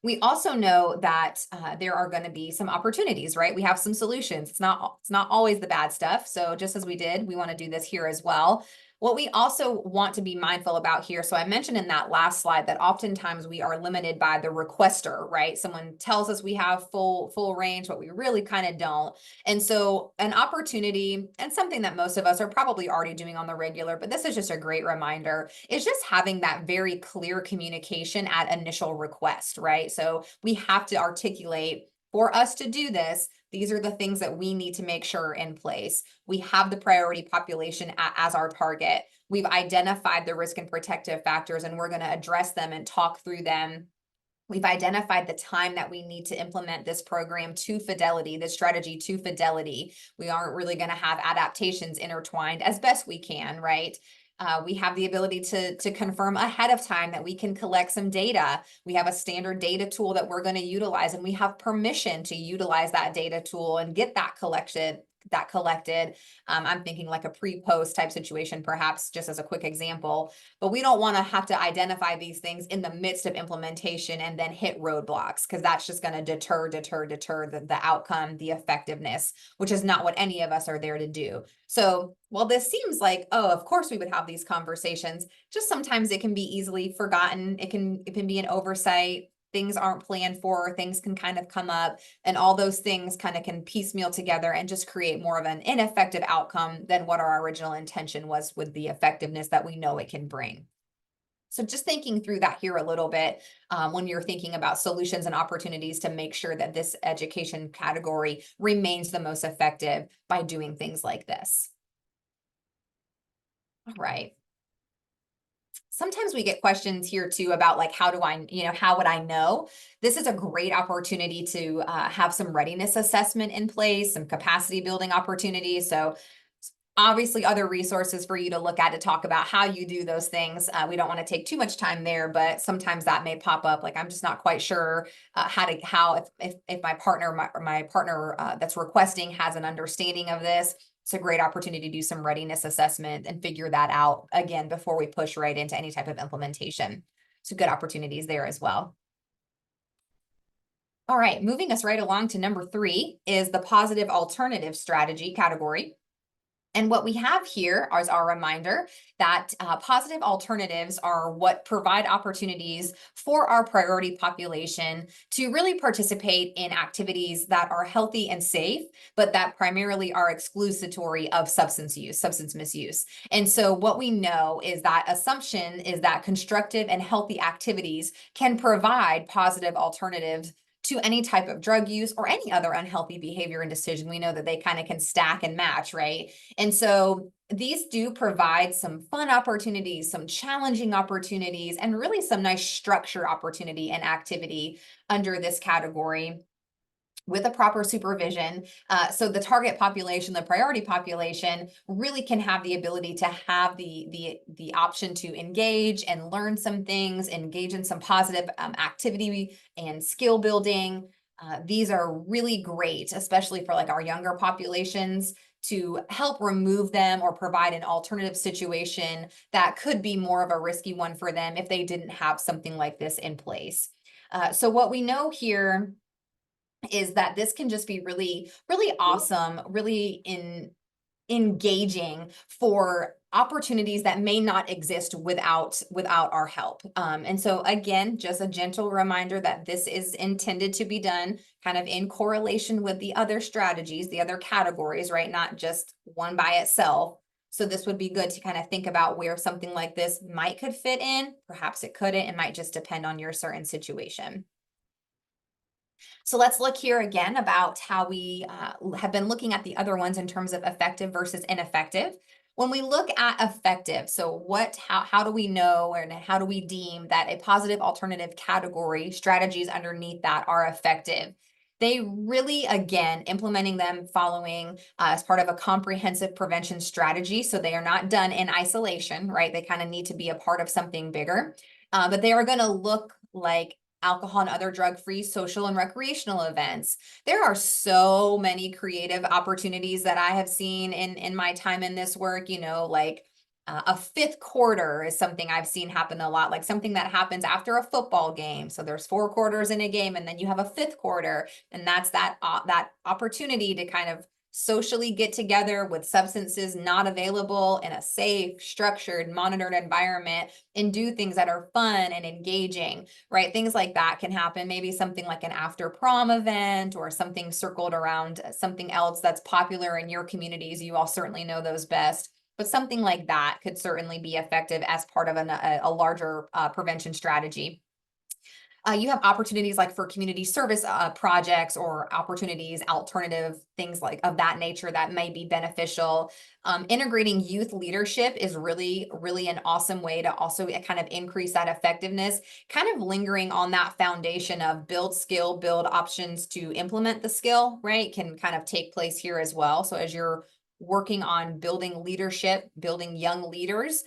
We also know that there are going to be some opportunities, right? We have some solutions. It's not always the bad stuff. So just as we did, we want to do this here as well. What we also want to be mindful about here, so I mentioned in that last slide that oftentimes we are limited by the requester, right? Someone tells us we have full range, but we really kind of don't. And so an opportunity, and something that most of us are probably already doing on the regular, but this is just a great reminder, is just having that very clear communication at initial request, right? So we have to articulate, for us to do this, these are the things that we need to make sure are in place. We have the priority population as our target. We've identified the risk and protective factors, and we're going to address them and talk through them. We've identified the time that we need to implement this program to fidelity, this strategy to fidelity. We aren't really going to have adaptations intertwined as best we can, right? We have the ability to confirm ahead of time that we can collect some data. We have a standard data tool that we're going to utilize, and we have permission to utilize that data tool and get that collected that collected. I'm thinking like a pre-post type situation, perhaps, just as a quick example. But we don't want to have to identify these things in the midst of implementation and then hit roadblocks, because that's just going to deter the outcome, the effectiveness, which is not what any of us are there to do. So while this seems like, oh, of course we would have these conversations, just sometimes it can be easily forgotten. It can be an oversight. Things aren't planned for, things can kind of come up, and all those things kind of can piecemeal together and just create more of an ineffective outcome than what our original intention was with the effectiveness that we know it can bring. So just thinking through that here a little bit, when you're thinking about solutions and opportunities to make sure that this education category remains the most effective by doing things like this. All right. Sometimes we get questions here too about like, how would I know? This is a great opportunity to have some readiness assessment in place, some capacity building opportunities. So obviously other resources for you to look at to talk about how you do those things. We don't want to take too much time there, but sometimes that may pop up. Like, I'm just not quite sure if my partner that's requesting has an understanding of this. It's a great opportunity to do some readiness assessment and figure that out again before we push right into any type of implementation. So good opportunities there as well. All right, moving us right along to number 3 is the positive alternative strategy category. And what we have here is our reminder that positive alternatives are what provide opportunities for our priority population to really participate in activities that are healthy and safe, but that primarily are exclusatory of substance misuse. And so what we know is that assumption is that constructive and healthy activities can provide positive alternatives to any type of drug use or any other unhealthy behavior and decision. We know that they kind of can stack and match, right? And so these do provide some fun opportunities, some challenging opportunities, and really some nice structure opportunity and activity under this category with a proper supervision. So the target population, the priority population, really can have the ability to have the option to engage and learn some things, engage in some positive activity and skill building. These are really great, especially for like our younger populations, to help remove them or provide an alternative situation that could be more of a risky one for them if they didn't have something like this in place. So what we know here is that this can just be really, really awesome, really engaging for opportunities that may not exist without our help. And so again, just a gentle reminder that this is intended to be done kind of in correlation with the other strategies, the other categories, right? Not just one by itself. So this would be good to kind of think about where something like this could fit in. Perhaps it couldn't. It might just depend on your certain situation. So let's look here again about how we have been looking at the other ones in terms of effective versus ineffective. When we look at effective, so how do we know, and how do we deem that a positive alternative category, strategies underneath that are effective? They really, again, implementing them following as part of a comprehensive prevention strategy. So they are not done in isolation, right? They kind of need to be a part of something bigger, but they are going to look like alcohol and other drug-free social and recreational events. There are so many creative opportunities that I have seen in my time in this work, like a fifth quarter is something I've seen happen a lot, like something that happens after a football game. So there's 4 quarters in a game, and then you have a fifth quarter, and that's that opportunity to kind of socially get together with substances not available in a safe, structured, monitored environment and do things that are fun and engaging, right? Things like that can happen. Maybe something like an after prom event or something circled around something else that's popular in your communities. You all certainly know those best. But something like that could certainly be effective as part of a larger prevention strategy. You have opportunities like for community service projects or opportunities, alternative things like of that nature that may be beneficial. Integrating youth leadership is really, really an awesome way to also kind of increase that effectiveness, kind of lingering on that foundation of build skill, build options to implement the skill, right? Can kind of take place here as well. So as you're working on building leadership, building young leaders,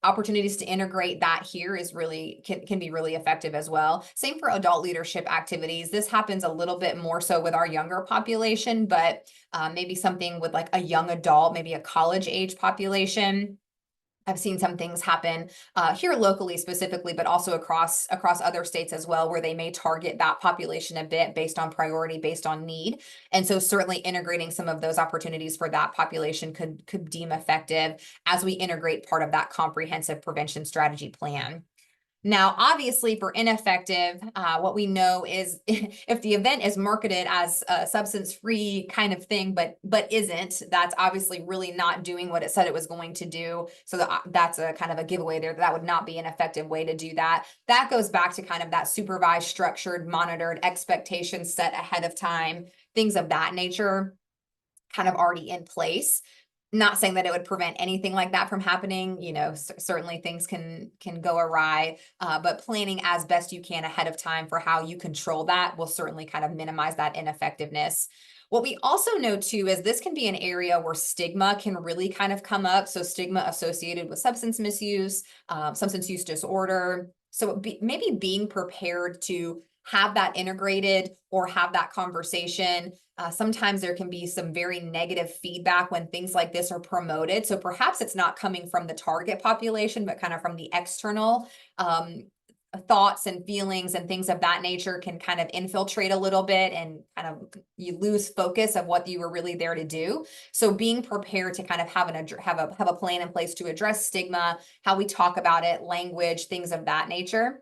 opportunities to integrate that here is really can be really effective as well. Same for adult leadership activities. This happens a little bit more so with our younger population, but maybe something with like a young adult, maybe a college age population. I've seen some things happen here locally specifically, but also across other states as well, where they may target that population a bit based on priority, based on need. And so certainly integrating some of those opportunities for that population could deem effective as we integrate part of that comprehensive prevention strategy plan. Now, obviously for ineffective, what we know is if the event is marketed as a substance-free kind of thing, but isn't, that's obviously really not doing what it said it was going to do. So that's a kind of a giveaway there. That would not be an effective way to do that. That goes back to kind of that supervised, structured, monitored, expectations set ahead of time, things of that nature kind of already in place. Not saying that it would prevent anything like that from happening. You know, certainly things can go awry, but planning as best you can ahead of time for how you control that will certainly kind of minimize that ineffectiveness. What we also know too is this can be an area where stigma can really kind of come up. So stigma associated with substance misuse, substance use disorder. So maybe being prepared to have that integrated or have that conversation. Sometimes there can be some very negative feedback when things like this are promoted. So perhaps it's not coming from the target population, but kind of from the external thoughts and feelings and things of that nature can kind of infiltrate a little bit, and kind of you lose focus of what you were really there to do. So being prepared to kind of have a plan in place to address stigma, how we talk about it, language, things of that nature.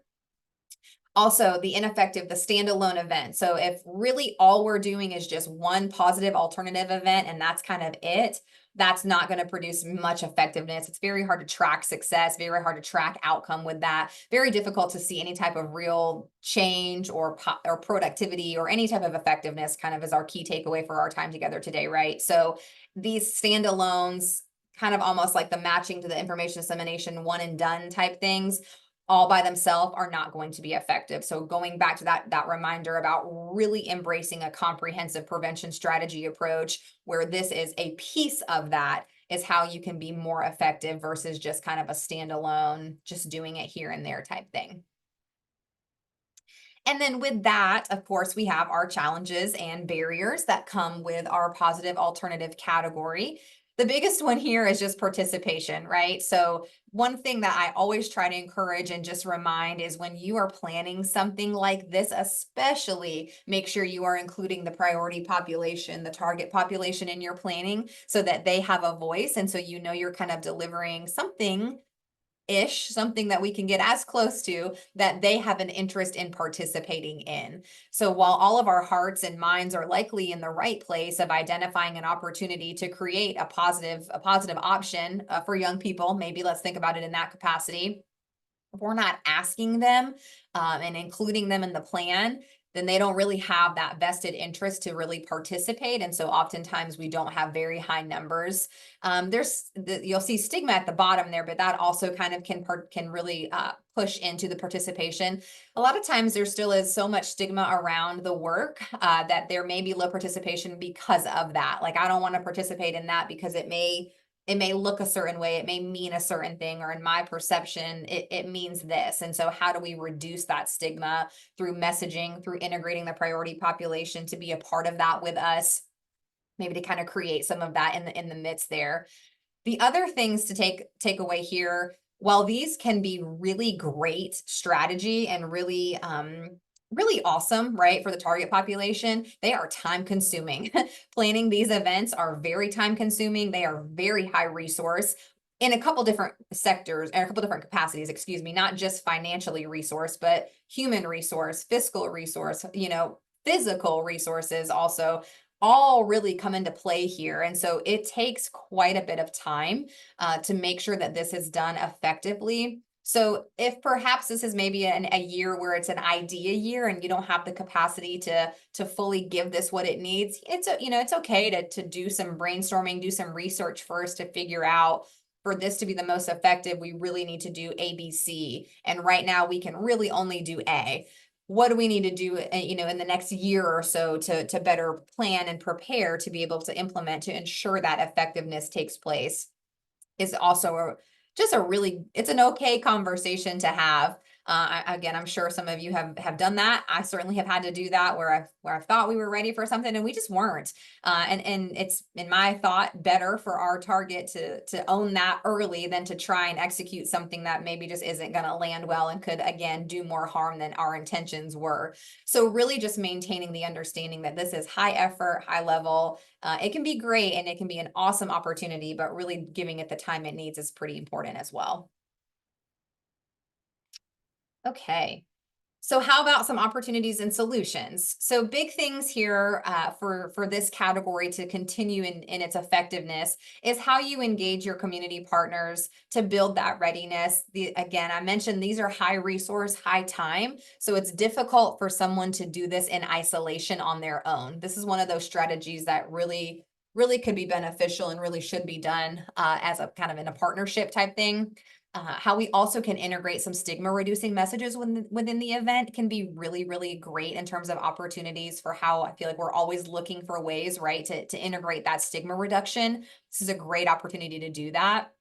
Also, the ineffective, the standalone event. So if really all we're doing is just one positive alternative event and that's kind of it, that's not going to produce much effectiveness. It's very hard to track success, very hard to track outcome with that. Very difficult to see any type of real change or productivity or any type of effectiveness, kind of is our key takeaway for our time together today, right? So these standalones, kind of almost like the matching to the information dissemination one and done type things, all by themselves are not going to be effective. So going back to that reminder about really embracing a comprehensive prevention strategy approach, where this is a piece of that, is how you can be more effective versus just kind of a standalone, just doing it here and there type thing. And then with that, of course, we have our challenges and barriers that come with our positive alternative category. The biggest one here is just participation, right? So one thing that I always try to encourage and just remind is when you are planning something like this, especially make sure you are including the priority population, the target population in your planning, so that they have a voice. And so you know you're kind of delivering something that we can get as close to that they have an interest in participating in. So while all of our hearts and minds are likely in the right place of identifying an opportunity to create a positive option for young people, maybe let's think about it in that capacity. If we're not asking them and including them in the plan, then they don't really have that vested interest to really participate. And so oftentimes we don't have very high numbers. You'll see stigma at the bottom there, but that also kind of can really push into the participation. A lot of times there still is so much stigma around the work that there may be low participation because of that. Like, I don't want to participate in that because it may look a certain way, it may mean a certain thing, or in my perception, it means this. And so how do we reduce that stigma through messaging, through integrating the priority population to be a part of that with us, maybe to kind of create some of that in the midst there. The other things to take away here, while these can be really great strategy and really awesome, right, for the target population, they are time consuming. Planning these events are very time consuming. They are very high resource in a couple different sectors and a couple different capacities, excuse me, not just financially resource, but human resource, fiscal resource, physical resources also all really come into play here. And so it takes quite a bit of time to make sure that this is done effectively. So if perhaps this is maybe a year where it's an idea year and you don't have the capacity to fully give this what it needs, it's okay to do some brainstorming, do some research first to figure out, for this to be the most effective, we really need to do A, B, C. And right now we can really only do A. What do we need to do, in the next year or so to better plan and prepare to be able to implement, to ensure that effectiveness takes place, is also just it's an okay conversation to have. Again, I'm sure some of you have done that. I certainly have had to do that where I've thought we were ready for something and we just weren't. And it's, in my thought, better for our target to own that early than to try and execute something that maybe just isn't going to land well and could, again, do more harm than our intentions were. So really just maintaining the understanding that this is high effort, high level. It can be great and it can be an awesome opportunity, but really giving it the time it needs is pretty important as well. Okay, so how about some opportunities and solutions? So big things here for this category to continue in its effectiveness is how you engage your community partners to build that readiness. Again, I mentioned these are high resource, high time, so it's difficult for someone to do this in isolation on their own. This is one of those strategies that really could be beneficial and really should be done as a kind of in a partnership type thing. How we also can integrate some stigma reducing messages within the event can be really great in terms of opportunities for how I feel like we're always looking for ways, right, to integrate that stigma reduction. This is a great opportunity to do that.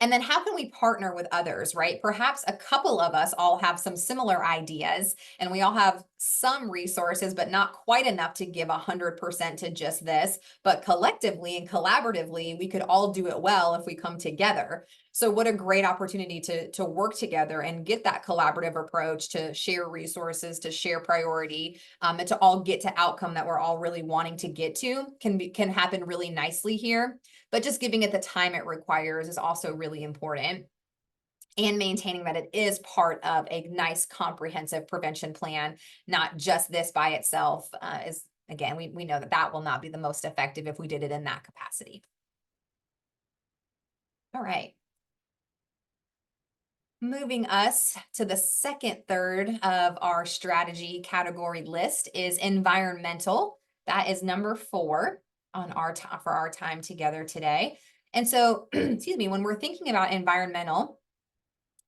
And then how can we partner with others, right? Perhaps a couple of us all have some similar ideas and we all have some resources, but not quite enough to give 100% to just this. But collectively and collaboratively, we could all do it well if we come together. So what a great opportunity to work together and get that collaborative approach to share resources, to share priority, and to all get to outcome that we're all really wanting to get to can happen really nicely here. But just giving it the time it requires is also really important. And maintaining that it is part of a nice comprehensive prevention plan, not just this by itself is, again, we know that will not be the most effective if we did it in that capacity. All right. Moving us to the second third of our strategy category list is environmental. That is number 4 on for our time together today. And so, excuse me, when we're thinking about environmental,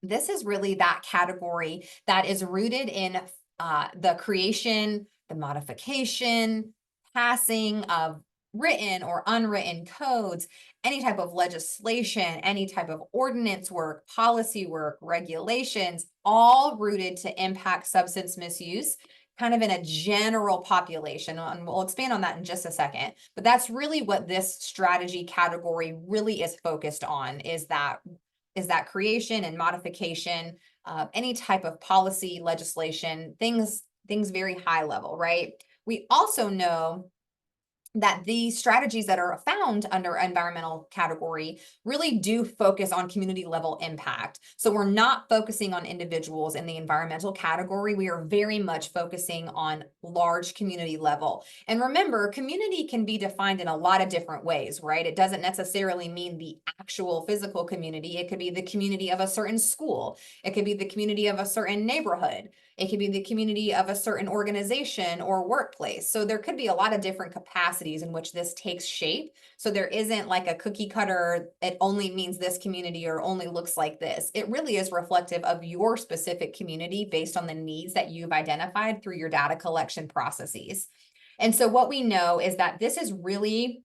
this is really that category that is rooted in the creation, the modification, passing of written or unwritten codes, any type of legislation, any type of ordinance work, policy work, regulations, all rooted to impact substance misuse, kind of in a general population. And we'll expand on that in just a second. But that's really what this strategy category really is focused on, is that creation and modification, any type of policy, legislation, things very high level, right? We also know that these strategies that are found under environmental category really do focus on community level impact. So we're not focusing on individuals in the environmental category. We are very much focusing on large community level. And remember, community can be defined in a lot of different ways, right? It doesn't necessarily mean the actual physical community. It could be the community of a certain school. It could be the community of a certain neighborhood. It could be the community of a certain organization or workplace. So there could be a lot of different capacities in which this takes shape. So there isn't like a cookie cutter, it only means this community or only looks like this. It really is reflective of your specific community based on the needs that you've identified through your data collection processes. And so what we know is that this is really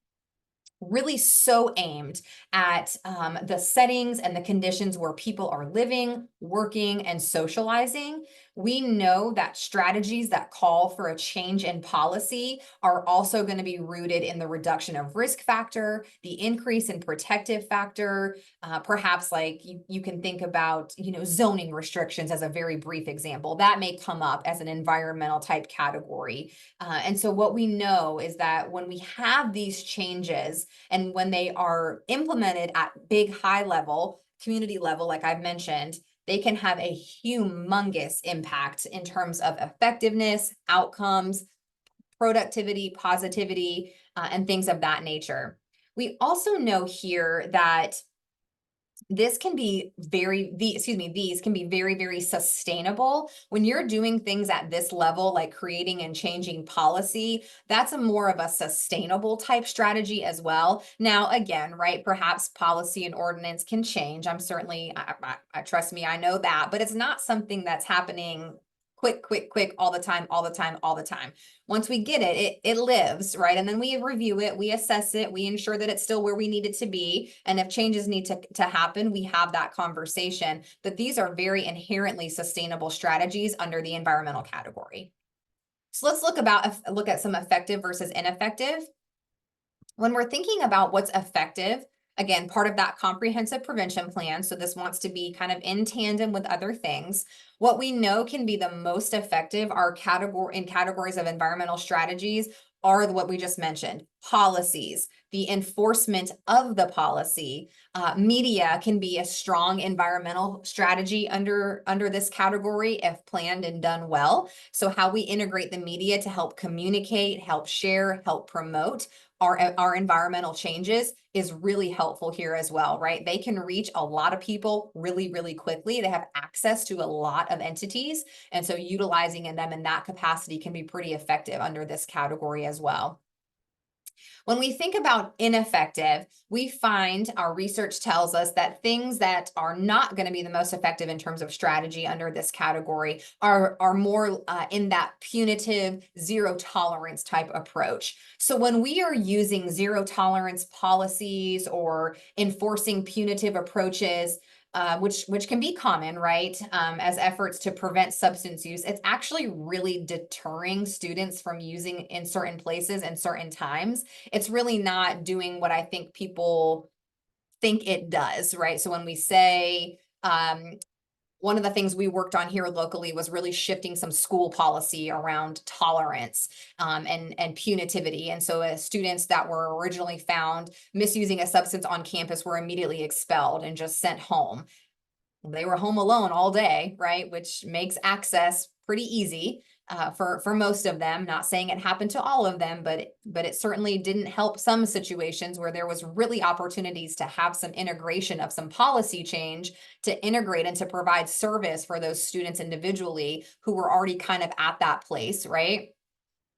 so aimed at the settings and the conditions where people are living, working, and socializing. We know that strategies that call for a change in policy are also going to be rooted in the reduction of risk factor, the increase in protective factor, perhaps like you can think about, zoning restrictions as a very brief example. That may come up as an environmental type category. And so what we know is that when we have these changes and when they are implemented at big, high level, community level, like I've mentioned, they can have a humongous impact in terms of effectiveness, outcomes, productivity, positivity, and things of that nature. We also know here that these can be very, very sustainable. When you're doing things at this level, like creating and changing policy, that's a more of a sustainable type strategy as well. Now, again, right, perhaps policy and ordinance can change. I'm certainly, trust me, I know that, but it's not something that's happening quick, all the time, all the time, all the time. Once we get it, it lives, right? And then we review it, we assess it, we ensure that it's still where we need it to be. And if changes need to happen, we have that conversation. But these are very inherently sustainable strategies under the environmental category. So let's look at some effective versus ineffective. When we're thinking about what's effective, again, part of that comprehensive prevention plan, so this wants to be kind of in tandem with other things. What we know can be the most effective are categories of environmental strategies are what we just mentioned: policies, the enforcement of the policy. Media can be a strong environmental strategy under this category if planned and done well. So how we integrate the media to help communicate, help share, help promote our environmental changes is really helpful here as well, right? They can reach a lot of people really, really quickly. They have access to a lot of entities. And so utilizing them in that capacity can be pretty effective under this category as well. When we think about ineffective, we find our research tells us that things that are not going to be the most effective in terms of strategy under this category are more in that punitive, zero tolerance type approach. So when we are using zero tolerance policies or enforcing punitive approaches, which can be common, right? As efforts to prevent substance use, it's actually really deterring students from using in certain places and certain times. It's really not doing what I think people think it does, right? So when we say, one of the things we worked on here locally was really shifting some school policy around tolerance and punitivity. And so students that were originally found misusing a substance on campus were immediately expelled and just sent home. They were home alone all day, right? Which makes access pretty easy for most of them. Not saying it happened to all of them, but it certainly didn't help some situations where there was really opportunities to have some integration of some policy change to integrate and to provide service for those students individually who were already kind of at that place, right?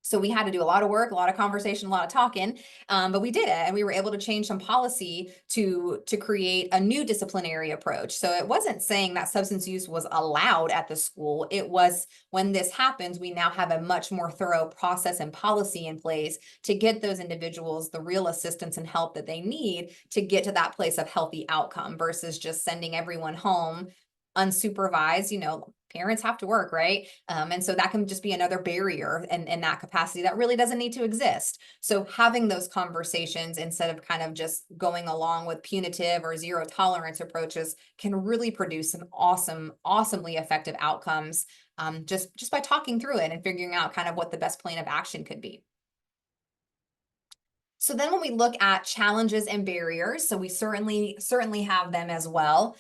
So we had to do a lot of work, a lot of conversation, a lot of talking, but we did it, and we were able to change some policy to create a new disciplinary approach. So it wasn't saying that substance use was allowed at the school. It was, when this happens, we now have a much more thorough process and policy in place to get those individuals the real assistance and help that they need to get to that place of healthy outcome versus just sending everyone home unsupervised. You know, parents have to work, right? And so that can just be another barrier in that capacity that really doesn't need to exist. So having those conversations instead of kind of just going along with punitive or zero tolerance approaches can really produce some awesomely effective outcomes just by talking through it and figuring out kind of what the best plan of action could be. So then when we look at challenges and barriers, so we certainly have them as well.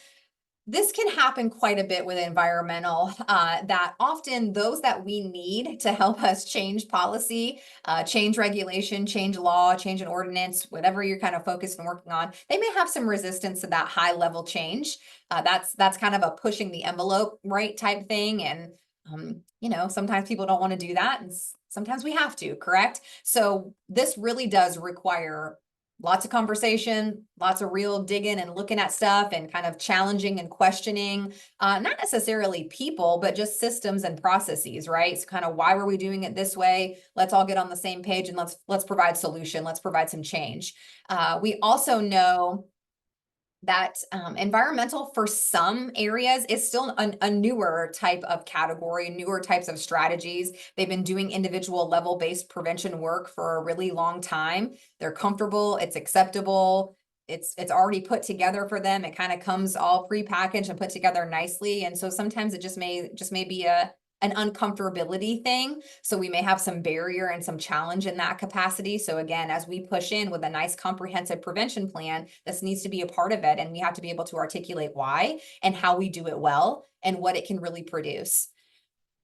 This can happen quite a bit with environmental, that often those that we need to help us change policy, change regulation, change law, change an ordinance, whatever you're kind of focused and working on, they may have some resistance to that high level change. That's kind of a pushing the envelope, right, type thing. And, you know, sometimes people don't want to do that. And sometimes we have to, correct? So this really does require lots of conversation, lots of real digging and looking at stuff and kind of challenging and questioning, not necessarily people, but just systems and processes, right? So kind of, why were we doing it this way? Let's all get on the same page and let's provide solution. Let's provide some change. We also know that environmental for some areas is still a newer type of category, newer types of strategies. They've been doing individual level-based prevention work for a really long time. They're comfortable, it's acceptable, it's already put together for them. It kind of comes all prepackaged and put together nicely. And so sometimes it just may be an uncomfortability thing. So we may have some barrier and some challenge in that capacity. So again, as we push in with a nice comprehensive prevention plan, this needs to be a part of it. And we have to be able to articulate why and how we do it well and what it can really produce.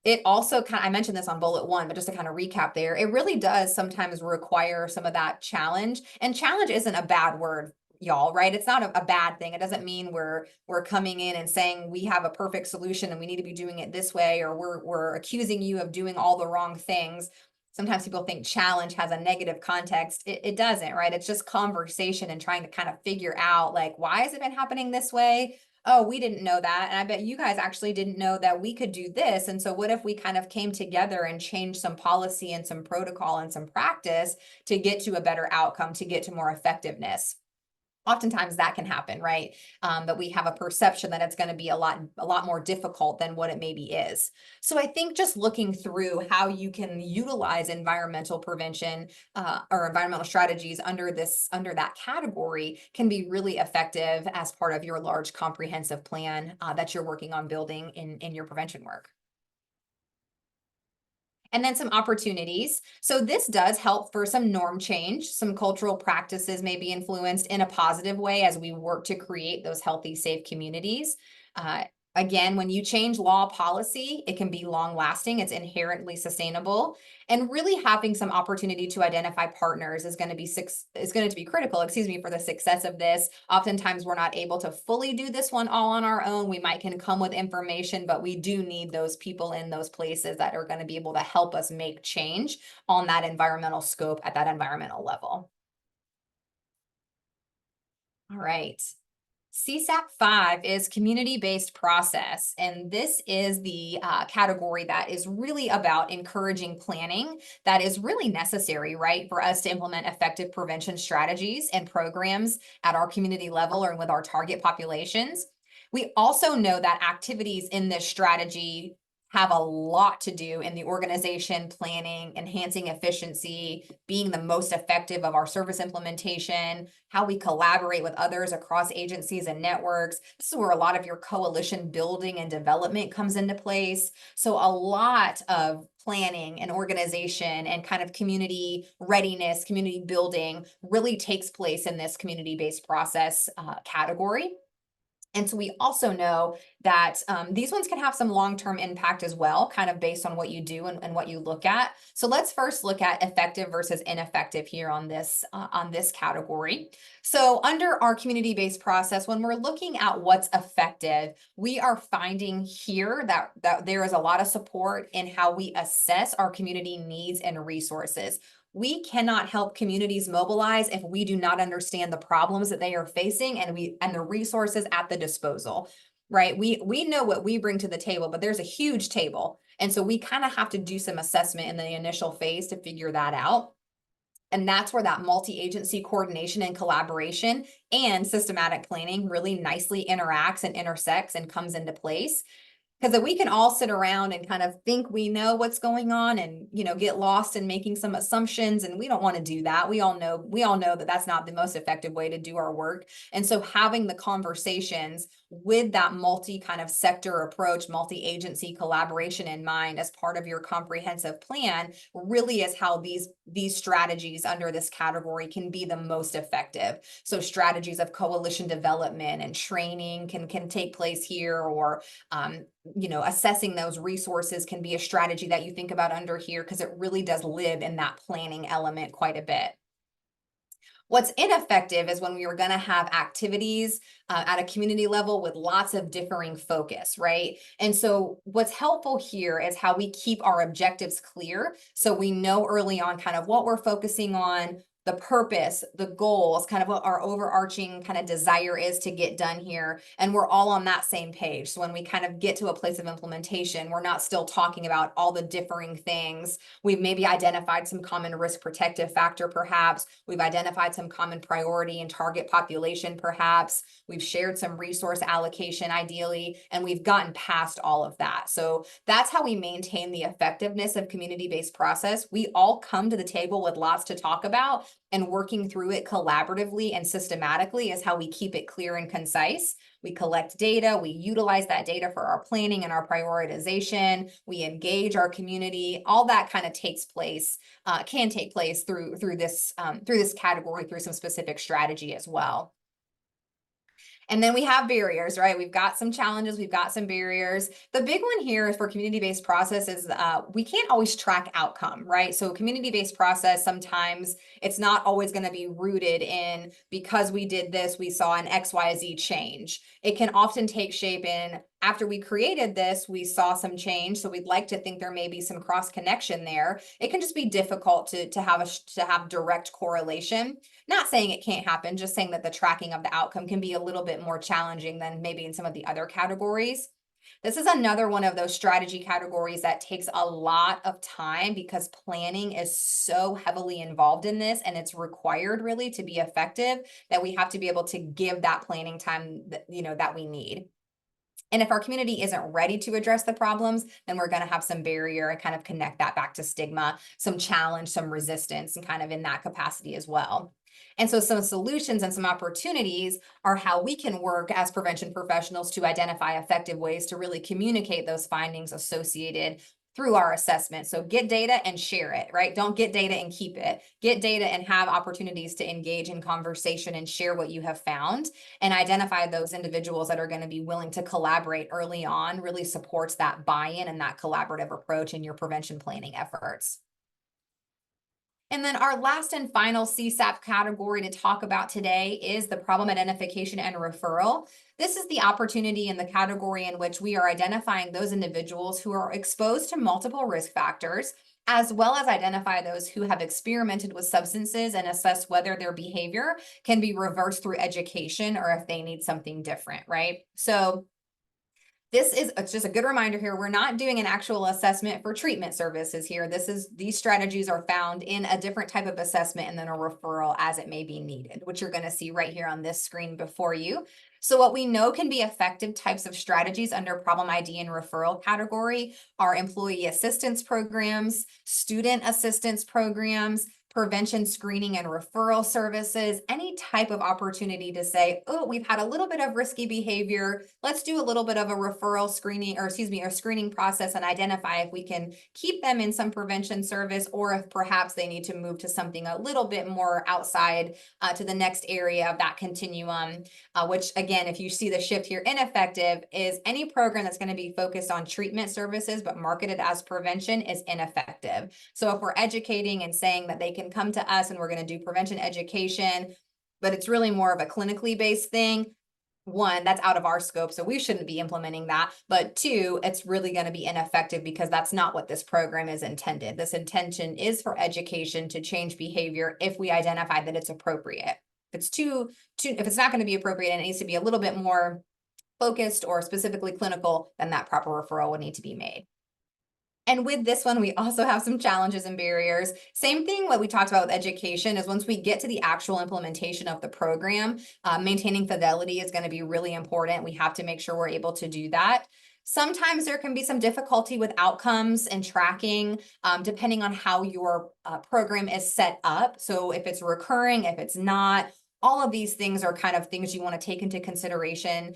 It also I mentioned this on bullet 1, but just to kind of recap there, it really does sometimes require some of that challenge. And challenge isn't a bad word, y'all, right? It's not a bad thing. It doesn't mean we're coming in and saying we have a perfect solution and we need to be doing it this way, or we're accusing you of doing all the wrong things. sometimes people think challenge has a negative context. It doesn't, right? It's just conversation and trying to kind of figure out, like, why has it been happening this way? Oh, we didn't know that. And I bet you guys actually didn't know that we could do this. And so what if we kind of came together and changed some policy and some protocol and some practice to get to a better outcome, to get to more effectiveness? Oftentimes that can happen, right? But we have a perception that it's going to be a lot more difficult than what it maybe is. So I think just looking through how you can utilize environmental prevention or environmental strategies under that category can be really effective as part of your large comprehensive plan that you're working on building in your prevention work. And then some opportunities. So this does help for some norm change. Some cultural practices may be influenced in a positive way as we work to create those healthy, safe communities. Again, when you change law policy, it can be long lasting. It's inherently sustainable, and really having some opportunity to identify partners is going to be critical, for the success of this. Oftentimes we're not able to fully do this one all on our own. We can come with information, but we do need those people in those places that are going to be able to help us make change on that environmental scope at that environmental level. All right. CSAP 5 is community-based process, and this is the category that is really about encouraging planning that is really necessary, right, for us to implement effective prevention strategies and programs at our community level or with our target populations. We also know that activities in this strategy have a lot to do in the organization, planning, enhancing efficiency, being the most effective of our service implementation, how we collaborate with others across agencies and networks. This is where a lot of your coalition building and development comes into place. So a lot of planning and organization and kind of community readiness, community building really takes place in this community-based process category. And so we also know that these ones can have some long-term impact as well, kind of based on what you do and what you look at. So let's first look at effective versus ineffective here on this category. So under our community-based process, when we're looking at what's effective, we are finding here that there is a lot of support in how we assess our community needs and resources. We cannot help communities mobilize if we do not understand the problems that they are facing and the resources at the disposal, right? We know what we bring to the table, but there's a huge table. And so we kind of have to do some assessment in the initial phase to figure that out. And that's where that multi-agency coordination and collaboration and systematic planning really nicely interacts and intersects and comes into place. Because if we can all sit around and kind of think we know what's going on and, get lost in making some assumptions, and we don't want to do that. We all know that that's not the most effective way to do our work. And so having the conversations with that multi kind of sector approach, multi-agency collaboration in mind as part of your comprehensive plan really is how these strategies under this category can be the most effective. So strategies of coalition development and training can take place here, or assessing those resources can be a strategy that you think about under here, because it really does live in that planning element quite a bit. What's ineffective is when we are going to have activities at a community level with lots of differing focus, right? And so what's helpful here is how we keep our objectives clear, so we know early on kind of what we're focusing on, the purpose, the goals, kind of what our overarching kind of desire is to get done here. And we're all on that same page. So when we kind of get to a place of implementation, we're not still talking about all the differing things. We've maybe identified some common risk protective factor, perhaps. We've identified some common priority and target population, perhaps. We've shared some resource allocation, ideally, and we've gotten past all of that. So that's how we maintain the effectiveness of community-based process. We all come to the table with lots to talk about, and working through it collaboratively and systematically is how we keep it clear and concise. We collect data, we utilize that data for our planning and our prioritization, we engage our community. All that kind of takes place, can take place through this category, through some specific strategy as well. And then we have barriers, right? We've got some challenges, we've got some barriers. The big one here for community-based process is we can't always track outcome, right? So community-based process, sometimes it's not always going to be rooted in, because we did this, we saw an XYZ change. It can often take shape in, after we created this, we saw some change. So we'd like to think there may be some cross connection there. It can just be difficult to have direct correlation. Not saying it can't happen, just saying that the tracking of the outcome can be a little bit more challenging than maybe in some of the other categories. This is another one of those strategy categories that takes a lot of time because planning is so heavily involved in this, and it's required really to be effective that we have to be able to give that planning time that we need. And if our community isn't ready to address the problems, then we're going to have some barrier and kind of connect that back to stigma, some challenge, some resistance, and kind of in that capacity as well. And so some solutions and some opportunities are how we can work as prevention professionals to identify effective ways to really communicate those findings associated through our assessment. So get data and share it, right? Don't get data and keep it. Get data and have opportunities to engage in conversation and share what you have found, and identify those individuals that are going to be willing to collaborate early on really supports that buy-in and that collaborative approach in your prevention planning efforts. And then our last and final CSAP category to talk about today is the problem identification and referral. This is the opportunity in the category in which we are identifying those individuals who are exposed to multiple risk factors, as well as identify those who have experimented with substances and assess whether their behavior can be reversed through education or if they need something different, right? So it's just a good reminder here. We're not doing an actual assessment for treatment services here. These strategies are found in a different type of assessment and then a referral as it may be needed, which you're going to see right here on this screen before you. So what we know can be effective types of strategies under problem ID and referral category are employee assistance programs, student assistance programs, prevention screening and referral services, any type of opportunity to say, oh, we've had a little bit of risky behavior. Let's do a little bit of a referral screening, or excuse me, a screening process and identify if we can keep them in some prevention service or if perhaps they need to move to something a little bit more outside to the next area of that continuum, which again, if you see the shift here, ineffective is any program that's going to be focused on treatment services but marketed as prevention is ineffective. So if we're educating and saying that they can come to us and we're going to do prevention education, but it's really more of a clinically based thing, one, that's out of our scope, so we shouldn't be implementing that. But two, it's really going to be ineffective because that's not what this program is intended. This intention is for education to change behavior if we identify that it's appropriate. If it's not going to be appropriate and it needs to be a little bit more focused or specifically clinical, then that proper referral would need to be made. And with this one, we also have some challenges and barriers. Same thing what we talked about with education is once we get to the actual implementation of the program, maintaining fidelity is going to be really important. We have to make sure we're able to do that. Sometimes there can be some difficulty with outcomes and tracking, depending on how your program is set up. So if it's recurring, if it's not, all of these things are kind of things you want to take into consideration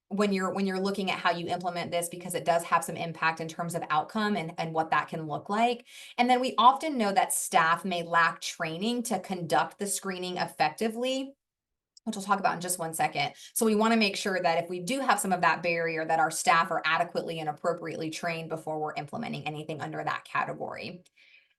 when you're looking at how you implement this, because it does have some impact in terms of outcome and what that can look like. And then we often know that staff may lack training to conduct the screening effectively, which we'll talk about in just one second. So we want to make sure that if we do have some of that barrier, that our staff are adequately and appropriately trained before we're implementing anything under that category.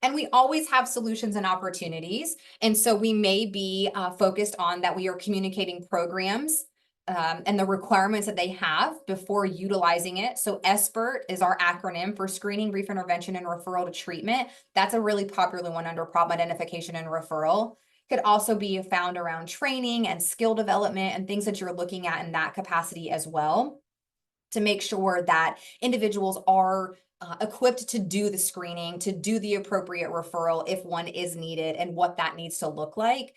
And we always have solutions and opportunities. And so we may be focused on that we are communicating programs and the requirements that they have before utilizing it. So SBIRT is our acronym for Screening, Brief Intervention, and Referral to Treatment. That's a really popular one under problem identification and referral. Could also be found around training and skill development and things that you're looking at in that capacity as well, to make sure that individuals are equipped to do the screening, to do the appropriate referral if one is needed, and what that needs to look like.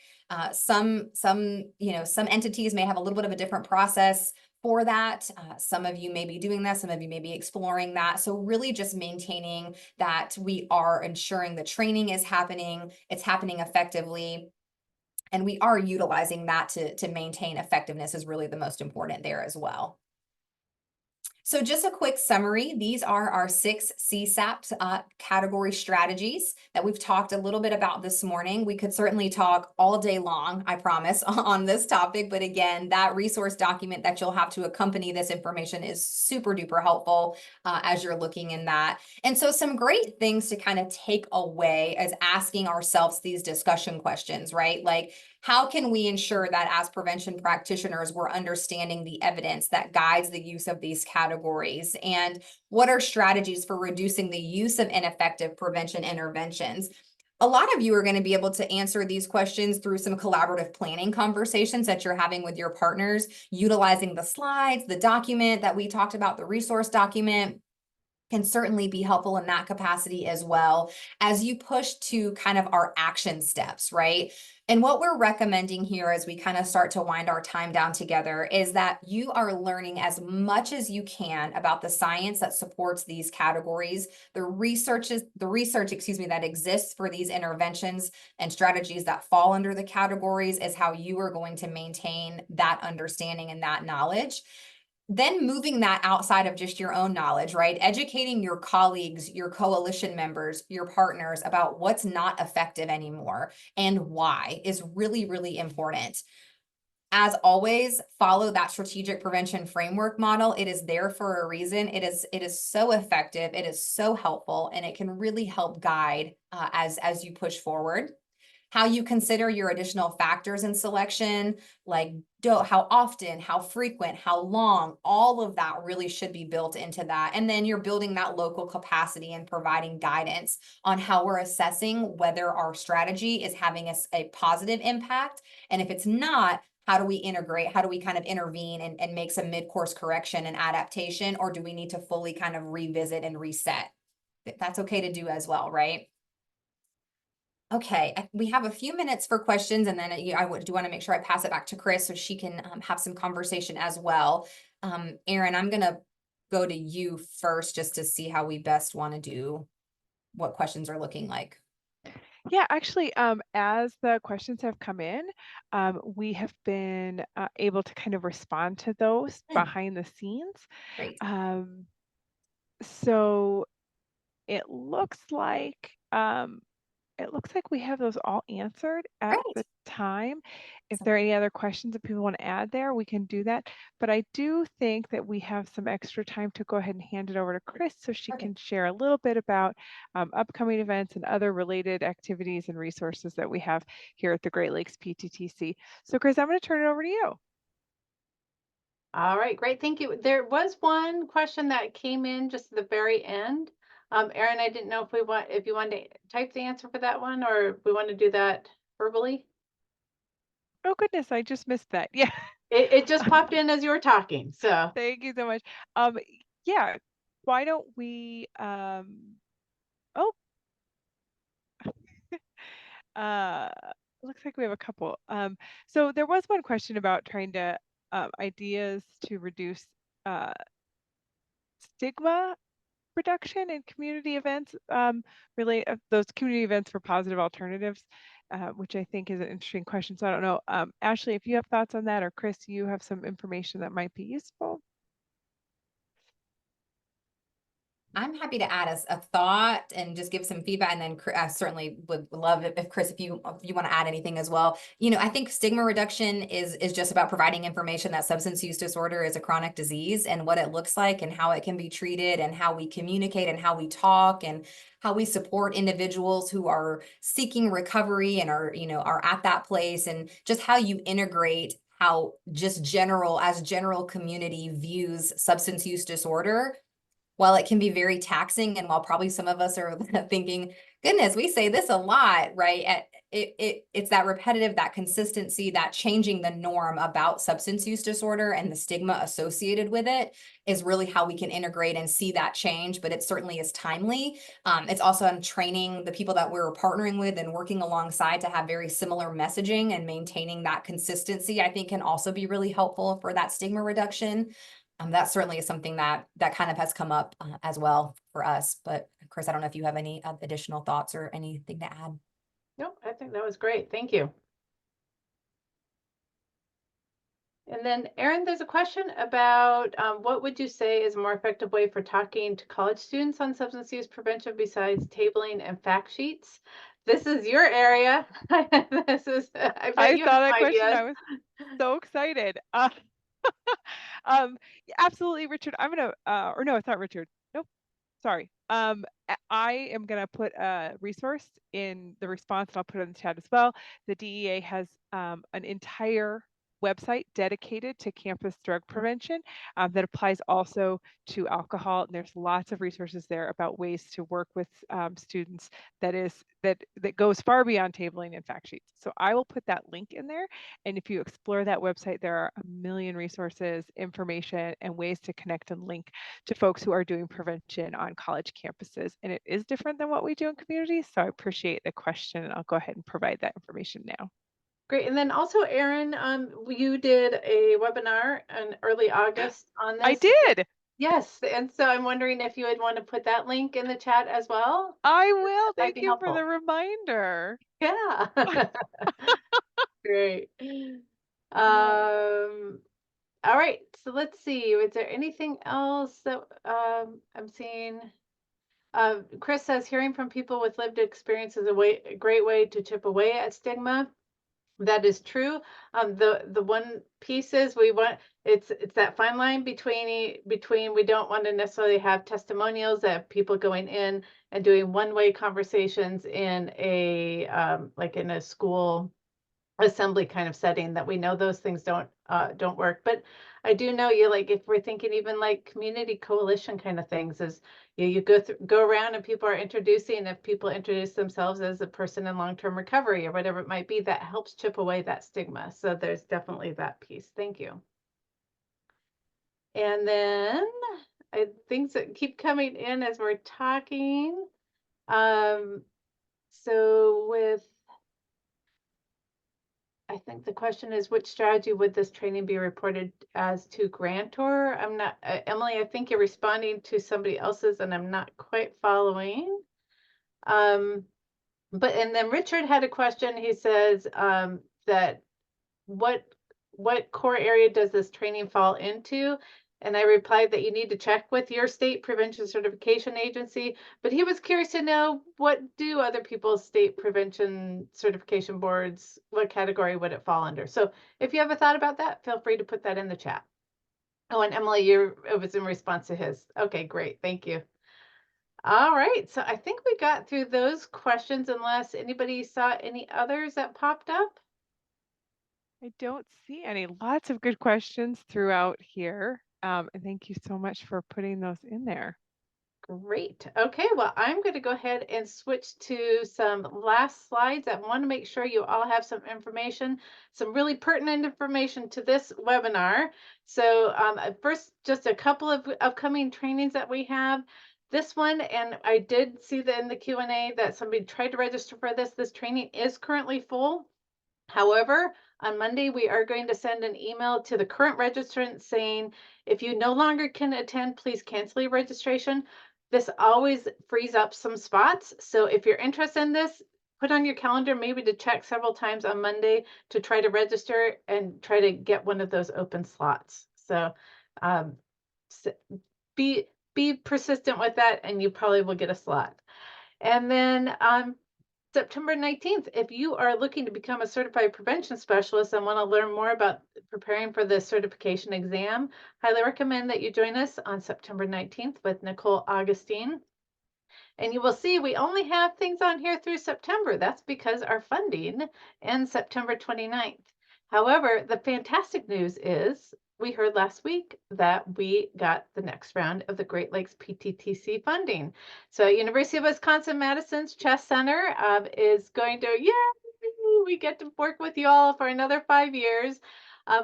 Some entities may have a little bit of a different process for that. Some of you may be doing that, some of you may be exploring that. So really just maintaining that we are ensuring the training is happening, it's happening effectively, and we are utilizing that to maintain effectiveness is really the most important there as well. So just a quick summary, these are our 6 CSAP category strategies that we've talked a little bit about this morning. We could certainly talk all day long, I promise, on this topic. But again, that resource document that you'll have to accompany this information is super duper helpful as you're looking in that. And so some great things to kind of take away as asking ourselves these discussion questions, right? Like, how can we ensure that as prevention practitioners, we're understanding the evidence that guides the use of these categories? And what are strategies for reducing the use of ineffective prevention interventions? A lot of you are going to be able to answer these questions through some collaborative planning conversations that you're having with your partners, utilizing the slides, the document that we talked about, the resource document can certainly be helpful in that capacity as well as you push to kind of our action steps, right? And what we're recommending here as we kind of start to wind our time down together is that you are learning as much as you can about the science that supports these categories, the research, that exists for these interventions and strategies that fall under the categories is how you are going to maintain that understanding and that knowledge. Then moving that outside of just your own knowledge, right? Educating your colleagues, your coalition members, your partners about what's not effective anymore and why is really, really important. As always, follow that strategic prevention framework model. It is there for a reason. It is so effective. It is so helpful, and it can really help guide as you push forward. How you consider your additional factors in selection, like how often, how frequent, how long, all of that really should be built into that. And then you're building that local capacity and providing guidance on how we're assessing whether our strategy is having a positive impact. And if it's not, how do we integrate? How do we kind of intervene and make some mid-course correction and adaptation? Or do we need to fully kind of revisit and reset? That's okay to do as well, right? Okay, we have a few minutes for questions, and then I do want to make sure I pass it back to Chris so she can have some conversation as well. Erin, I'm going to go to you first just to see how we best want to do what questions are looking like. Yeah, actually, as the questions have come in, we have been able to kind of respond to those behind the scenes. Great. So it looks like we have those all answered at the time. If there are any other questions that people want to add there, we can do that. But I do think that we have some extra time to go ahead and hand it over to Chris so she can share a little bit about upcoming events and other related activities and resources that we have here at the Great Lakes PTTC. So Chris, I'm going to turn it over to you. All right, great. Thank you. There was one question that came in just at the very end. Erin, I didn't know if you wanted to type the answer for that one or if we want to do that verbally. Oh goodness, I just missed that. Yeah. It just popped in as you were talking. So Thank you so much. Yeah, why don't we oh looks like we have a couple. So there was one question about trying to ideas to reduce stigma reduction in community events, those community events for positive alternatives, which I think is an interesting question. So I don't know, Ashley, if you have thoughts on that, or Chris, you have some information that might be useful. I'm happy to add a thought and just give some feedback, and then I certainly would love it if Chris, if you want to add anything as well. You know, I think stigma reduction is just about providing information that substance use disorder is a chronic disease and what it looks like and how it can be treated and how we communicate and how we talk and how we support individuals who are seeking recovery and are at that place, and just how you integrate how just general community views substance use disorder. While it can be very taxing, and while probably some of us are thinking, goodness, we say this a lot, right? It's that repetitive, that consistency, that changing the norm about substance use disorder and the stigma associated with it is really how we can integrate and see that change, but it certainly is timely. It's also on training the people that we're partnering with and working alongside to have very similar messaging, and maintaining that consistency, I think, can also be really helpful for that stigma reduction. That certainly is something that kind of has come up as well for us. But Chris, I don't know if you have any additional thoughts or anything to add. nope, I think that was great. Thank you. And then Erin, there's a question about what would you say is a more effective way for talking to college students on substance use prevention besides tabling and fact sheets? This is your area. I bet I you saw have that question. ideas. I was so excited. Absolutely, Richard. I'm gonna, or no, it's not Richard. Nope. Sorry. I am going to put a resource in the response, and I'll put it in the chat as well. The DEA has an entire website dedicated to campus drug prevention that applies also to alcohol. And there's lots of resources there about ways to work with students that goes far beyond tabling and fact sheets. So I will put that link in there. And if you explore that website, there are a million resources, information, and ways to connect and link to folks who are doing prevention on college campuses. And it is different than what we do in communities. So I appreciate the question, and I'll go ahead and provide that information now. Great. And then also, Erin, you did a webinar in early August on this. I did. Yes. And so I'm wondering if you would want to put that link in the chat as well. I will. That'd Thank be you for helpful. the reminder. Yeah. Great. All right. So let's see. Is there anything else that I'm seeing? Chris says hearing from people with lived experience is a great way to chip away at stigma. That is true. The one piece is it's that fine line between we don't want to necessarily have testimonials that people going in and doing one-way conversations in a like in a school assembly kind of setting, that we know those things don't work. But I do know, like, if we're thinking even like community coalition kind of things, is you go around and people are introducing, if people introduce themselves as a person in long-term recovery or whatever it might be, that helps chip away that stigma. So there's definitely that piece. Thank you. And then things that keep coming in as we're talking. So with, I think the question is, which strategy would this training be reported as to grantor? I'm not, Emily, I think you're responding to somebody else's and I'm not quite following. And then Richard had a question. He says that what core area does this training fall into? And I replied that you need to check with your state prevention certification agency, but he was curious to know, what do other people's state prevention certification boards, what category would it fall under? So if you have a thought about that, feel free to put that in the chat. Oh, and Emily, it was in response to his. Okay, great. Thank you. All right. So I think we got through those questions, unless anybody saw any others that popped up. I don't see any. Lots of good questions throughout here. And thank you so much for putting those in there. Great. Okay, well, I'm going to go ahead and switch to some last slides. I want to make sure you all have some information, some really pertinent information to this webinar. So first, just a couple of upcoming trainings that we have. This one, and I did see that in the Q&A that somebody tried to register for this. This training is currently full. However, on Monday, we are going to send an email to the current registrants saying, if you no longer can attend, please cancel your registration. This always frees up some spots. So if you're interested in this, put on your calendar maybe to check several times on Monday to try to register and try to get one of those open slots. So be persistent with that and you probably will get a slot. And then September 19th, if you are looking to become a certified prevention specialist and want to learn more about preparing for the certification exam, highly recommend that you join us on September 19th with Nicole Augustine. And you will see we only have things on here through September. That's because our funding ends September 29th. However, the fantastic news is we heard last week that we got the next round of the Great Lakes PTTC funding. So University of Wisconsin-Madison's Chess Center is going to, yay, we get to work with you all for another 5 years.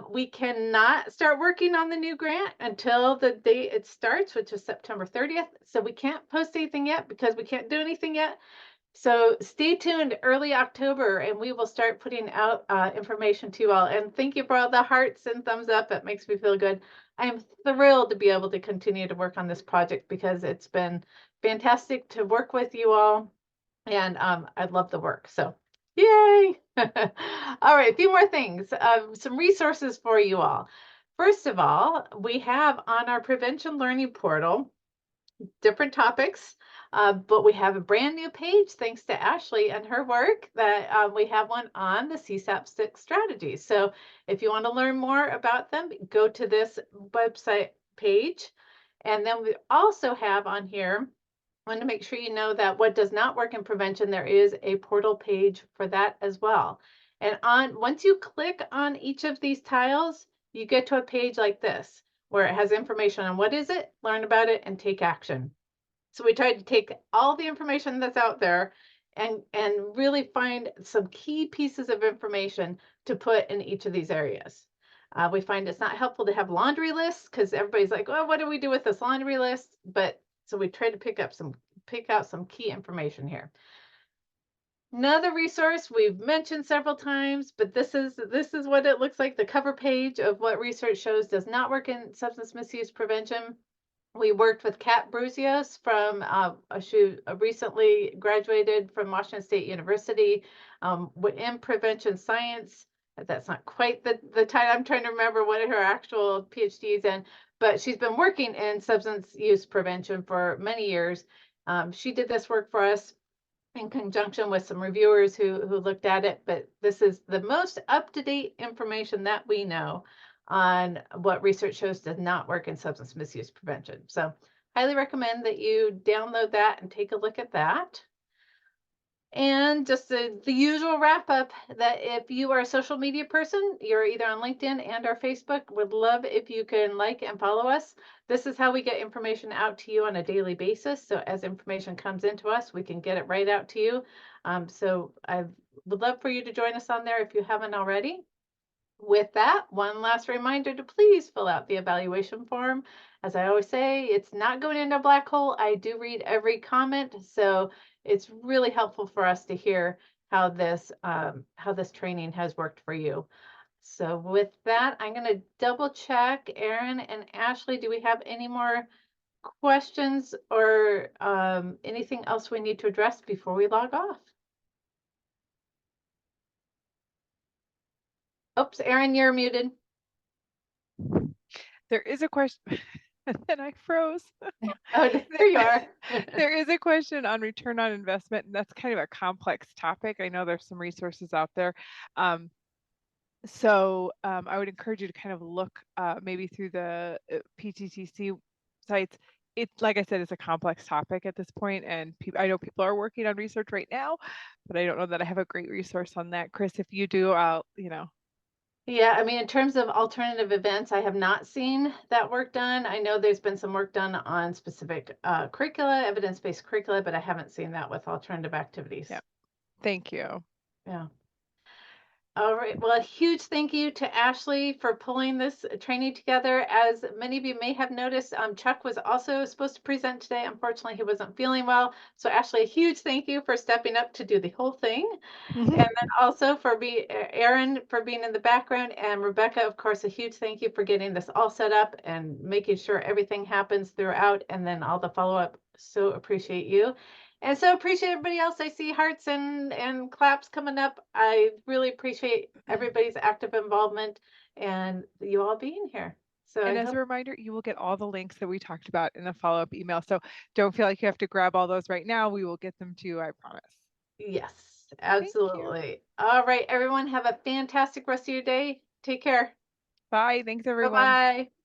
We cannot start working on the new grant until the date it starts, which is September 30th. So we can't post anything yet because we can't do anything yet. So stay tuned early October and we will start putting out information to you all. And thank you for all the hearts and thumbs up. It makes me feel good. I am thrilled to be able to continue to work on this project because it's been fantastic to work with you all. And I love the work. So yay. All right, a few more things, some resources for you all. First of all, we have on our prevention learning portal different topics, but we have a brand new page thanks to Ashley and her work that we have one on the CSAP Strategies. So if you want to learn more about them, go to this website page. And then we also have on here I want to make sure you know that what does not work in prevention, there is a portal page for that as well. And once you click on each of these tiles, you get to a page like this, where it has information on what is it, learn about it, and take action. So we tried to take all the information that's out there and really find some key pieces of information to put in each of these areas. We find it's not helpful to have laundry lists because everybody's like, oh, what do we do with this laundry list? But so we tried to pick out some key information here. Another resource we've mentioned several times, but this is what it looks like, the cover page of what research shows does not work in substance misuse prevention. We worked with Kat Bruzios from, she recently graduated from Washington State University in prevention science. That's not quite the title. I'm trying to remember what her actual PhD is in, but she's been working in substance use prevention for many years. She did this work for us in conjunction with some reviewers who looked at it, but this is the most up-to-date information that we know on what research shows does not work in substance misuse prevention. So highly recommend that you download that and take a look at that. And just the usual wrap up that if you are a social media person, you're either on LinkedIn and or Facebook, would love if you can like and follow us. This is how we get information out to you on a daily basis. So as information comes into us, we can get it right out to you. So I would love for you to join us on there if you haven't already. With that, one last reminder to please fill out the evaluation form. As I always say, it's not going into a black hole. I do read every comment, so it's really helpful for us to hear how this training has worked for you. So with that, I'm going to double check. Erin and Ashley, do we have any more questions or anything else we need to address before we log off? Oops, Erin, you're muted. There is a question, and then I froze. Oh, there you are. There is a question on return on investment, and that's kind of a complex topic. I know there's some resources out there. So I would encourage you to kind of look maybe through the PTTC sites. It's like I said, it's a complex topic at this point, and I know people are working on research right now, but I don't know that I have a great resource on that. Chris, if you do, I'll, Yeah, I mean, in terms of alternative events, I have not seen that work done. I know there's been some work done on specific curricula, evidence-based curricula, but I haven't seen that with alternative activities. Yeah. Thank you. Yeah. All right. Well, a huge thank you to Ashley for pulling this training together. As many of you may have noticed, Chuck was also supposed to present today. Unfortunately, he wasn't feeling well. So Ashley, a huge thank you for stepping up to do the whole thing. And then also for Erin for being in the background, and Rebecca, of course, a huge thank you for getting this all set up and making sure everything happens throughout, and then all the follow-up. So appreciate you. And so appreciate everybody else. I see hearts and claps coming up. I really appreciate everybody's active involvement and you all being here. So And as a reminder, you will get all the links that we talked about in a follow-up email. So don't feel like you have to grab all those right now. We will get them to you, I promise. Yes, absolutely. All right, everyone, have a fantastic rest of your day. Take care. Bye. Thanks, everyone. Bye-bye.